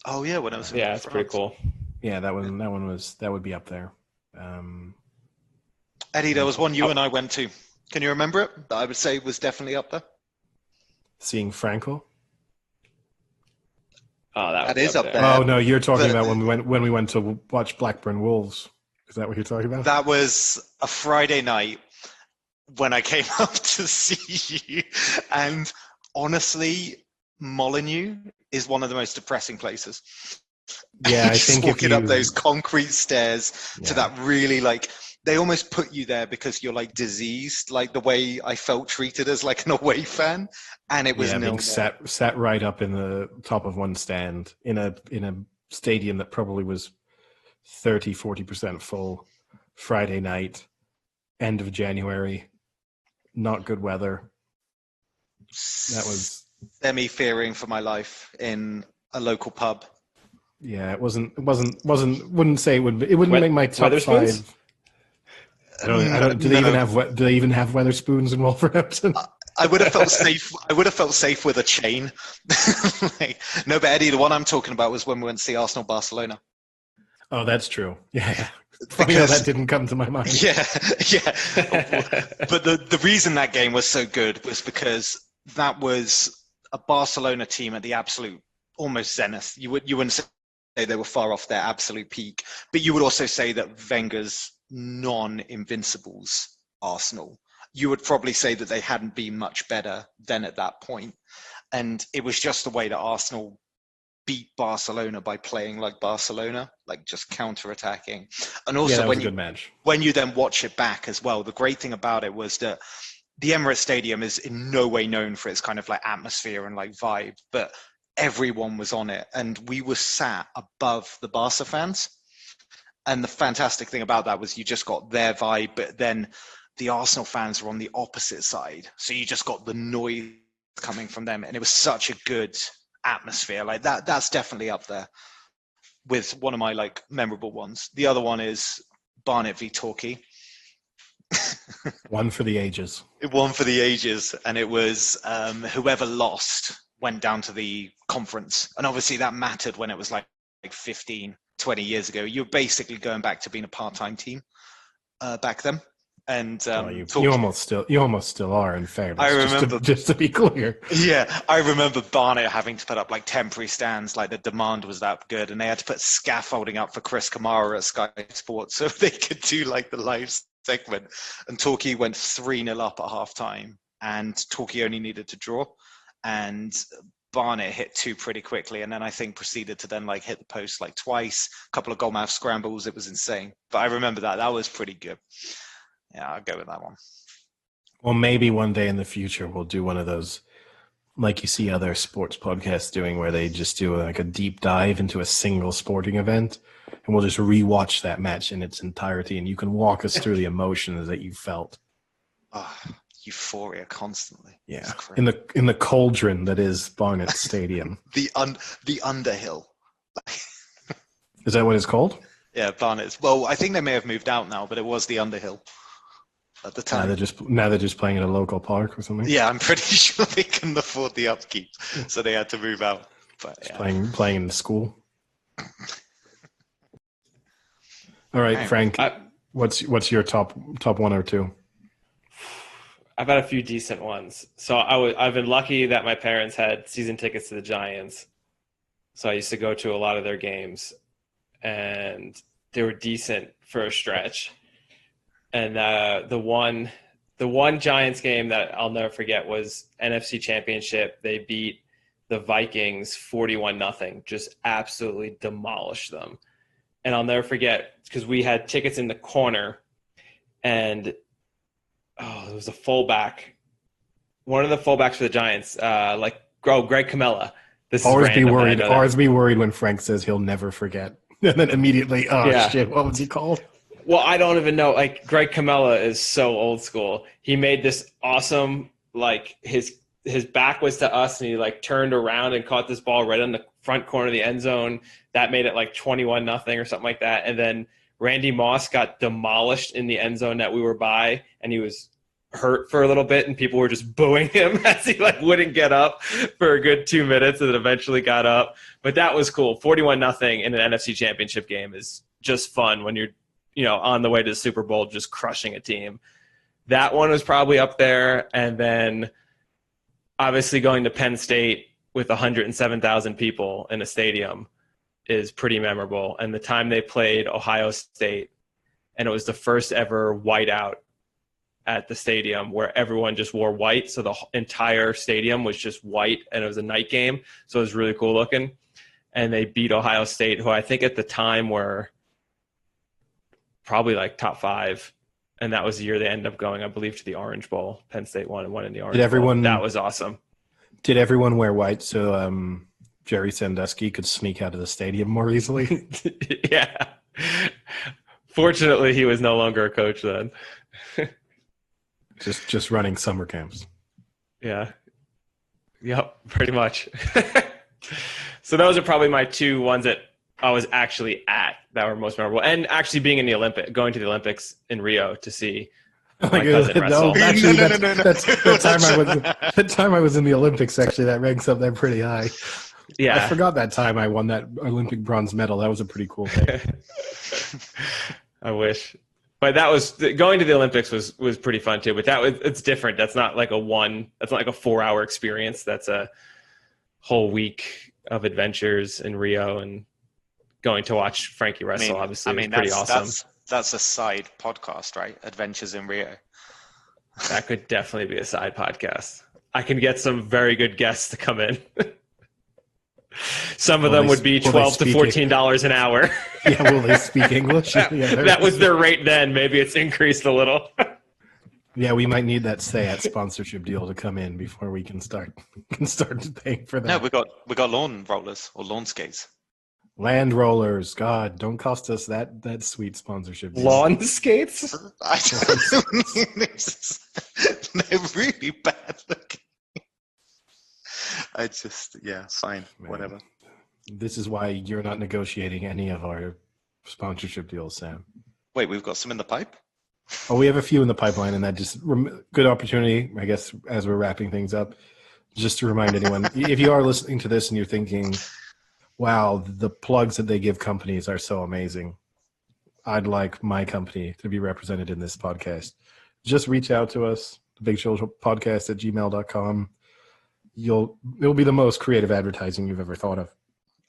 Oh yeah, when I was yeah, it's pretty cool. Yeah, that would be up there. Eddie, there was one you and I went to. Can you remember it? That I would say was definitely up there. Seeing Franco. Oh, that is up there. Oh no, you're talking about when we went to watch Blackburn Wolves. Is that what you're talking about? That was a Friday night when I came up to see you, and honestly, Molineux is one of the most depressing places. Yeah, I think walking up those concrete stairs to that really they almost put you there because you're diseased, like the way I felt treated as an away fan, and it was being sat right up in the top of one stand in a stadium that probably was 30-40% full. Friday night, end of January, not good weather. That was semi-fearing for my life in a local pub. Yeah, it wasn't. Wouldn't say it would. It wouldn't make my top five. I don't. Do they even have Weatherspoons in Wolverhampton? I would have felt safe. I would have felt safe with a chain. No, but Eddie, the one I'm talking about was when we went to see Arsenal Barcelona. Oh, that's true. Yeah. Funny how that didn't come to my mind. Yeah. But the reason that game was so good was because that was a Barcelona team at the absolute almost zenith. You wouldn't say they were far off their absolute peak, but you would also say that Wenger's non-invincibles Arsenal, you would probably say that they hadn't been much better than at that point. And it was just the way that Arsenal beat Barcelona by playing like Barcelona, just counter-attacking. And also when you then watch it back as well, the great thing about it was that the Emirates Stadium is in no way known for its kind of atmosphere and vibe, but everyone was on it, and we were sat above the Barca fans. And the fantastic thing about that was you just got their vibe, but then the Arsenal fans were on the opposite side, so you just got the noise coming from them, and it was such a good atmosphere. That's definitely up there with one of my memorable ones. The other one is Barnet v Torquay. One for the ages. One for the ages, and it was whoever lost went down to the conference, and obviously that mattered when it was 15, 20 years ago. You're basically going back to being a part-time team back then. And you almost still are, in fairness. I remember, just to be clear. Yeah, I remember Barnet having to put up temporary stands. The demand was that good, and they had to put scaffolding up for Chris Kamara at Sky Sports so they could do the live segment. And Torquay went 3-0 up at half-time, and Torquay only needed to draw. And Barnet hit two pretty quickly, and then I think proceeded to then hit the post twice, a couple of goalmouth scrambles. It was insane. But I remember that was pretty good. Yeah, I'll go with that one. Well, maybe one day in the future we'll do one of those, like you see other sports podcasts doing, where they just do a deep dive into a single sporting event, and we'll just rewatch that match in its entirety, and you can walk us through the emotions that you felt. Euphoria constantly. Yeah, in the cauldron that is Barnet Stadium. the Underhill. Is that what it's called? Yeah, Barnet. Well, I think they may have moved out now, but it was the Underhill at the time. Now they're just playing at a local park or something. Yeah, I'm pretty sure they couldn't afford the upkeep, so they had to move out. But playing in the school. All right, Frank. What's your top one or two? I've had a few decent ones. So I've been lucky that my parents had season tickets to the Giants. So I used to go to a lot of their games, and they were decent for a stretch. And the one Giants game that I'll never forget was NFC Championship. They beat the Vikings 41-0, just absolutely demolished them. And I'll never forget, because we had tickets in the corner, and it was a fullback. one of the fullbacks for the Giants, Greg Camella. This is Always be random, but I worried. know that. Always be worried when Frank says he'll never forget, and then immediately, oh Yeah. shit, what was he called? Well, I don't even know. Like, Greg Camella is so old school. He made this awesome, like, his back was to us, and he like turned around and caught this ball right on the front corner of the end zone. That made it like 21-0 or something like that. And then Randy Moss got demolished in the end zone that we were by, and he was hurt for a little bit, and people were just booing him as he like wouldn't get up for a good 2 minutes, and then eventually got up. But that was cool. 41-0 in an NFC Championship game is just fun when you're, on the way to the Super Bowl, just crushing a team. That one was probably up there. And then obviously going to Penn State with 107,000 people in a stadium is pretty memorable. And the time they played Ohio State, and it was the first ever whiteout at the stadium where everyone just wore white. So the entire stadium was just white, and it was a night game. So it was really cool looking. And they beat Ohio State, who I think at the time were probably like top 5. And that was the year they ended up going, I believe, to the Orange Bowl. Penn State won and won in the Orange Bowl. That was awesome. Did everyone wear white so Jerry Sandusky could sneak out of the stadium more easily? Yeah. Fortunately, he was no longer a coach then. just running summer camps. Yeah. Yep, pretty much. So those are probably my 2 ones that I was actually at that were most memorable. And actually being in the going to the Olympics in Rio to see my cousin wrestle. No, actually, that time I was in the Olympics, actually, that ranks up there pretty high. Yeah. I forgot that time I won that Olympic bronze medal. That was a pretty cool thing. I wish. But that was going to the Olympics was pretty fun too. But it's different. That's not like that's not like a 4-hour experience. That's a whole week of adventures in Rio, and going to watch Frankie wrestle. Obviously, was pretty awesome. That's a side podcast, right? Adventures in Rio. That could definitely be a side podcast. I can get some very good guests to come in. Some of them would be $12 to $14 an hour. Yeah, will they speak English? That was their rate then. Maybe it's increased a little. Yeah, we might need that SAYAT sponsorship deal to come in before we can start paying for that. No, we got lawn rollers or lawn skates. Land rollers, God, don't cost us that sweet sponsorship deal. Lawn skates? They're really bad looking. Fine, Man, whatever. This is why you're not negotiating any of our sponsorship deals, Sam. Wait, we've got some in the pipe? Oh, we have a few in the pipeline, and that just good opportunity, I guess, as we're wrapping things up, just to remind anyone, if you are listening to this and you're thinking, wow, the plugs that they give companies are so amazing, I'd like my company to be represented in this podcast. Just reach out to us, thebigshowpodcast@gmail.com. It'll be the most creative advertising you've ever thought of.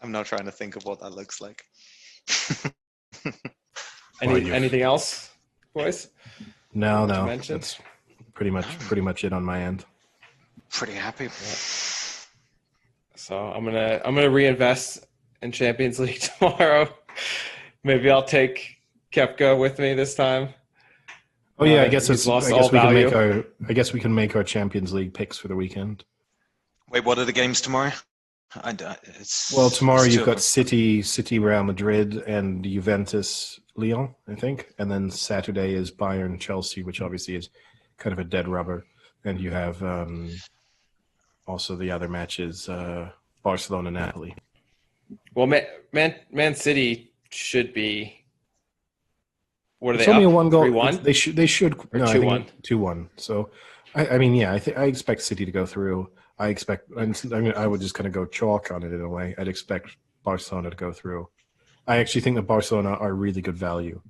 I'm not trying to think of what that looks like. Anything else, boys? No. That's pretty much it on my end. Pretty happy. Yeah. So I'm gonna reinvest in Champions League tomorrow. Maybe I'll take Kepka with me this time. Oh yeah, I guess we can make our Champions League picks for the weekend. Wait, what are the games tomorrow? Tomorrow you've got City, Real Madrid, and Juventus, Lyon, I think. And then Saturday is Bayern, Chelsea, which obviously is kind of a dead rubber. And you have also the other matches, Barcelona, Napoli. Well, Man City should be. What are they? It's only a 1 goal. 3-1? They should. Or no, 2-1. 2-1. So, I expect City to go through. I would just kind of go chalk on it in a way. I'd expect Barcelona to go through. I actually think that Barcelona are really good value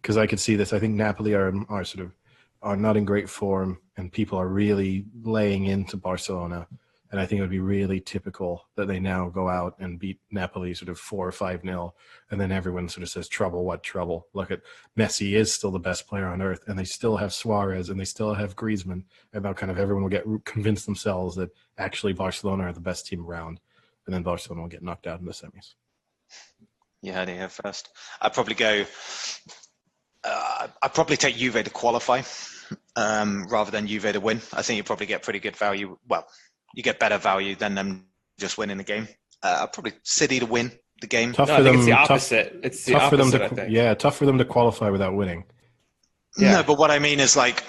because I could see this. I think Napoli are not in great form, and people are really laying into Barcelona. And I think it would be really typical that they now go out and beat Napoli 4 or 5-0, and then everyone says, trouble, what trouble? Look at Messi is still the best player on earth, and they still have Suarez, and they still have Griezmann, and now everyone will get convinced themselves that actually Barcelona are the best team around, and then Barcelona will get knocked out in the semis. You heard it here first. I'd probably take Juve to qualify. rather than Juve to win. I think you probably get pretty good value. Well, you get better value than them just winning the game. Probably City to win the game. Tough No, for I think them. it's the Tough, opposite. It's the tough for them opposite, to I think. yeah, tough for them to qualify without winning. Yeah. No, but what I mean is like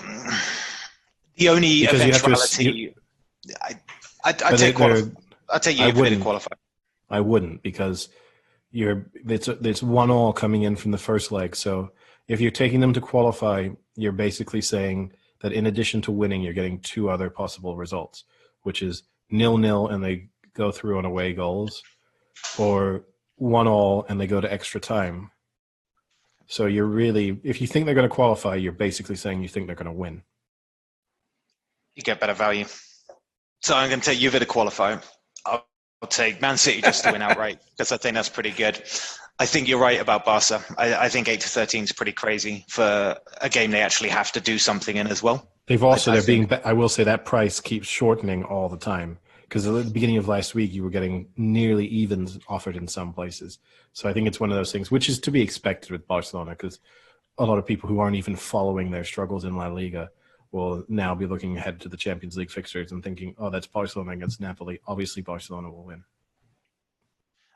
the only Because you have to eventuality. I'd But take they're- I'd take I Juve to wouldn't. qualify. I wouldn't, because it's 1-1 coming in from the first leg. So if you're taking them to qualify, you're basically saying that in addition to winning, you're getting two other possible results, which is 0-0 and they go through on away goals, or 1-1 and they go to extra time. So you're really, if you think they're going to qualify, you're basically saying you think they're going to win. You get better value. So I'm going to take Juve to qualify. I'll take Man City just to win outright because I think that's pretty good. I think you're right about Barca. I think 8-13 is pretty crazy for a game they actually have to do something in as well. They've also, I I will say that price keeps shortening all the time, because at the beginning of last week, you were getting nearly evens offered in some places. So I think it's one of those things, which is to be expected with Barcelona, because a lot of people who aren't even following their struggles in La Liga will now be looking ahead to the Champions League fixtures and thinking, oh, that's Barcelona against Napoli. Obviously, Barcelona will win.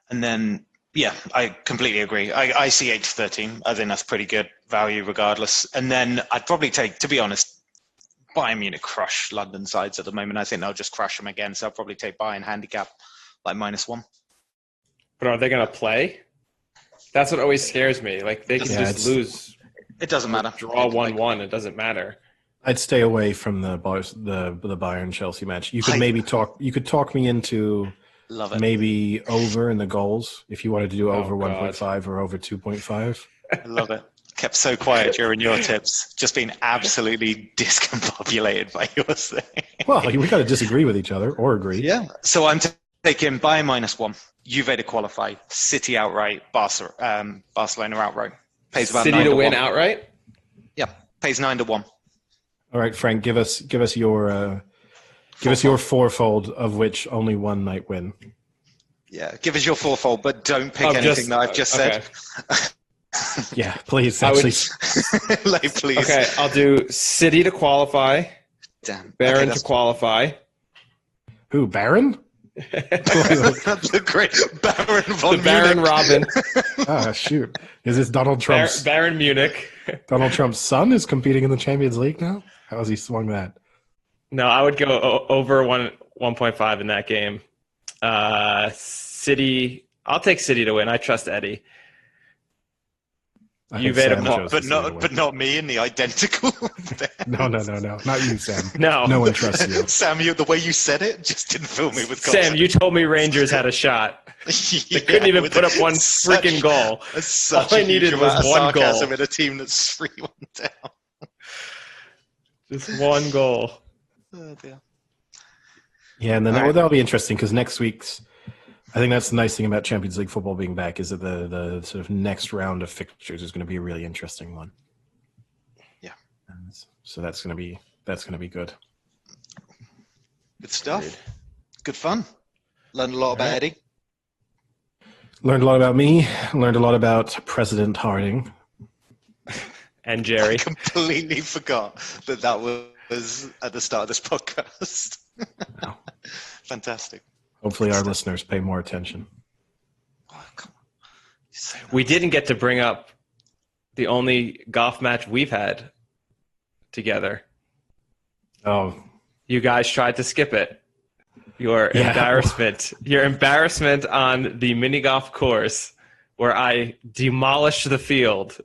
And then, yeah, I completely agree. I see 8-13. I think that's pretty good value regardless. And then I'd probably take, to be honest, Bayern Munich crush London sides at the moment. I think they'll just crush them again. So I'll probably take Bayern handicap like -1. But are they going to play? That's what always scares me. Like, they can just lose. It doesn't matter. Draw 1-1. It doesn't matter. I'd stay away from the Bayern Chelsea match. You could maybe talk me into Love it. maybe over in the goals if you wanted to do over God. 1.5 or over 2.5. I love it. Kept so quiet during your tips, just being absolutely discombobulated by yours there. Well, we got to disagree with each other or agree. Yeah. So I'm taking Bayern -1, Juve to qualify, City outright, Barcelona outright. Pays about City 9 to win 1. outright? Yeah, pays 9-1. All right, Frank, give us your fourfold, of which only one might win. Yeah, give us your fourfold, but don't pick Oh, anything that I've just said. Yeah, please. I would- Actually, Like, please. Okay, I'll do City to qualify, Damn. Bayern Okay, to qualify. who? Baron? that's the great Baron von The Baron Munich. Robin. Ah, shoot. Is this Donald Trump's Baron Munich. Donald Trump's son is competing in the Champions League now? How has he swung that? No, I would go over 1.5 in that game. City. I'll take City to win. I trust Eddie. I Juve think to Sam qual- chose But to stay away. not me in the identical. No, not you, Sam. No. No one trusts you. Sam, the way you said it just didn't fill me with Sam, confidence. you told me Rangers had a shot. They couldn't even put up one freaking goal. Such All I a huge needed was amount of one goal. sarcasm in a team that's 3-1 down. Just one goal. Oh, dear. Yeah, and then All right. that'll be interesting, because next week's, I think that's the nice thing about Champions League football being back, is that the sort of next round of fixtures is going to be a really interesting one. Yeah. And so that's going to be good. Good stuff. Good fun. Learned a lot about Eddie. Learned a lot about me. Learned a lot about President Harding. And I Jerry. completely forgot that was at the start of this podcast. No. Fantastic. Hopefully, our listeners pay more attention. Oh, come on. You say that. We didn't get to bring up the only golf match we've had together. Oh, You guys tried to skip it. Your Yeah. embarrassment on the mini golf course where I demolished the field.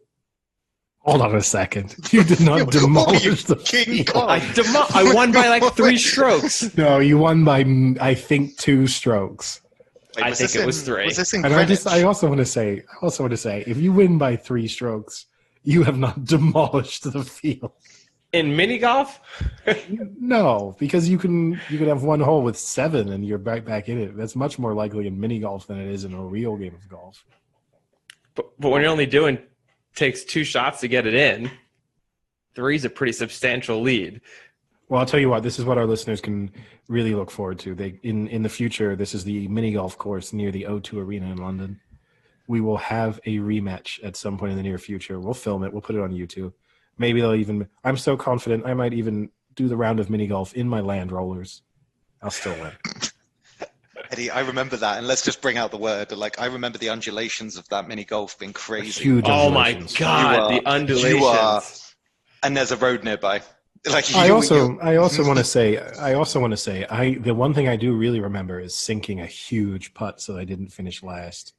hold on a second. You did not demolish the King field. Kong. I won by like 3 strokes. No, you won by, I think, 2 strokes. Wait, I was think this it was in- 3. Was this in And Greenwich? I also want to say, if you win by 3 strokes, you have not demolished the field. In mini golf? No, because you can have one hole with 7 and you're back in it. That's much more likely in mini golf than it is in a real game of golf. But when you're only takes 2 shots to get it in, 3 is a pretty substantial lead. Well, I'll tell you what. This is what our listeners can really look forward to. In the future, this is the mini golf course near the O2 Arena in London. We will have a rematch at some point in the near future. We'll film it. We'll put it on YouTube. Maybe they'll even. I'm so confident I might even do the round of mini golf in my land rollers. I'll still win. Eddie, I remember that, and let's just bring out the word. Like, I remember the undulations of that mini golf being crazy. Huge Oh my undulations. God, the undulations. And there's a road nearby. Like I also want to say, the one thing I do really remember is sinking a huge putt, so I didn't finish last.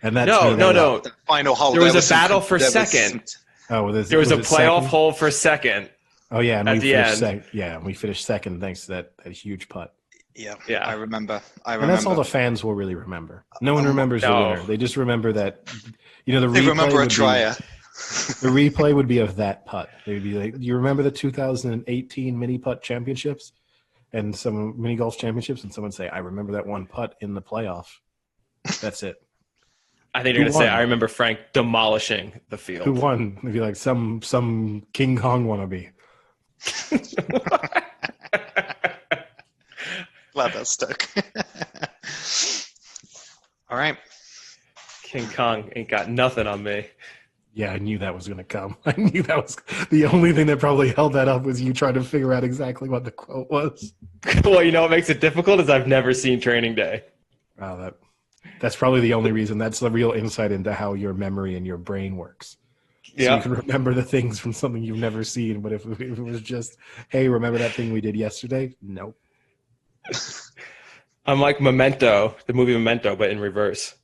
And that's No. the final hole. There was a battle for second. Oh, There was a playoff hole for second. Oh yeah, and at we the finished end. we finished second thanks to that huge putt. Yeah, Yeah. I remember. And that's all the fans will really remember. No one remembers the No. winner. They just remember that. The They replay remember a would be- trier. The replay would be of that putt. They'd be like, "You remember the 2018 mini putt championships and some mini golf championships?" And someone say, "I remember that one putt in the playoff." That's it. I think you're Who going to say, won? I remember Frank demolishing the field. Who won? It'd be like some King Kong wannabe. Glad that stuck. All right. King Kong ain't got nothing on me. Yeah, I knew that was going to come. I knew that was the only thing that probably held that up was you trying to figure out exactly what the quote was. Well, you know what makes it difficult is I've never seen Training Day. Wow, that's probably the only reason. That's the real insight into how your memory and your brain works. So Yeah. you can remember the things from something you've never seen. But if it was just, hey, remember that thing we did yesterday? Nope. I'm like Memento, the movie Memento, but in reverse.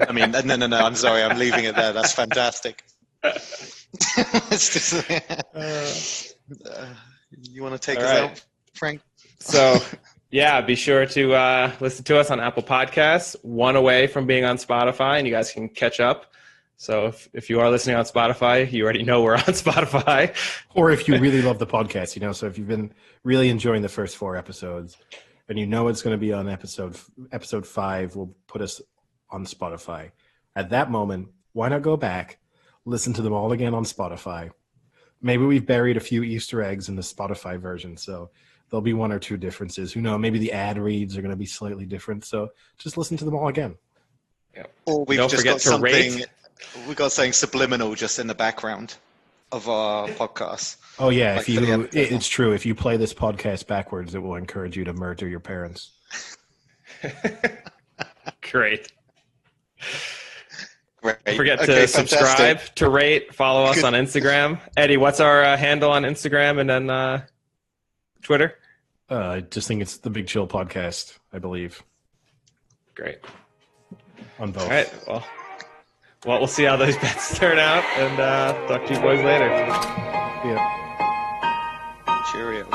I mean, no. I'm sorry. I'm leaving it there. That's fantastic. It's just, you want to take All us right. out, Frank? So, yeah, be sure to listen to us on Apple Podcasts, one away from being on Spotify, and you guys can catch up. So if you are listening on Spotify, you already know we're on Spotify. Or if you really love the podcast, so if you've been really enjoying the first 4 episodes and it's going to be on episode 5, we'll put us on Spotify. At that moment, why not go back, listen to them all again on Spotify? Maybe we've buried a few Easter eggs in the Spotify version, so there'll be 1 or 2 differences. Who knows? Maybe the ad reads are going to be slightly different. So just listen to them all again. Yeah. Or we've Don't just forget got to something. rate. We got something subliminal just in the background of our podcast. Oh yeah, Like for the episode. it's true. If you play this podcast backwards, it will encourage you to murder your parents. Great. Great. Don't forget Okay, to subscribe, fantastic. to rate, follow us on Instagram. Eddie, what's our handle on Instagram and then Twitter? I just think it's the Big Chill Podcast, I believe, Great. on both. All right. Well, we'll see how those bets turn out, and talk to you boys later. Yeah. Cheerio.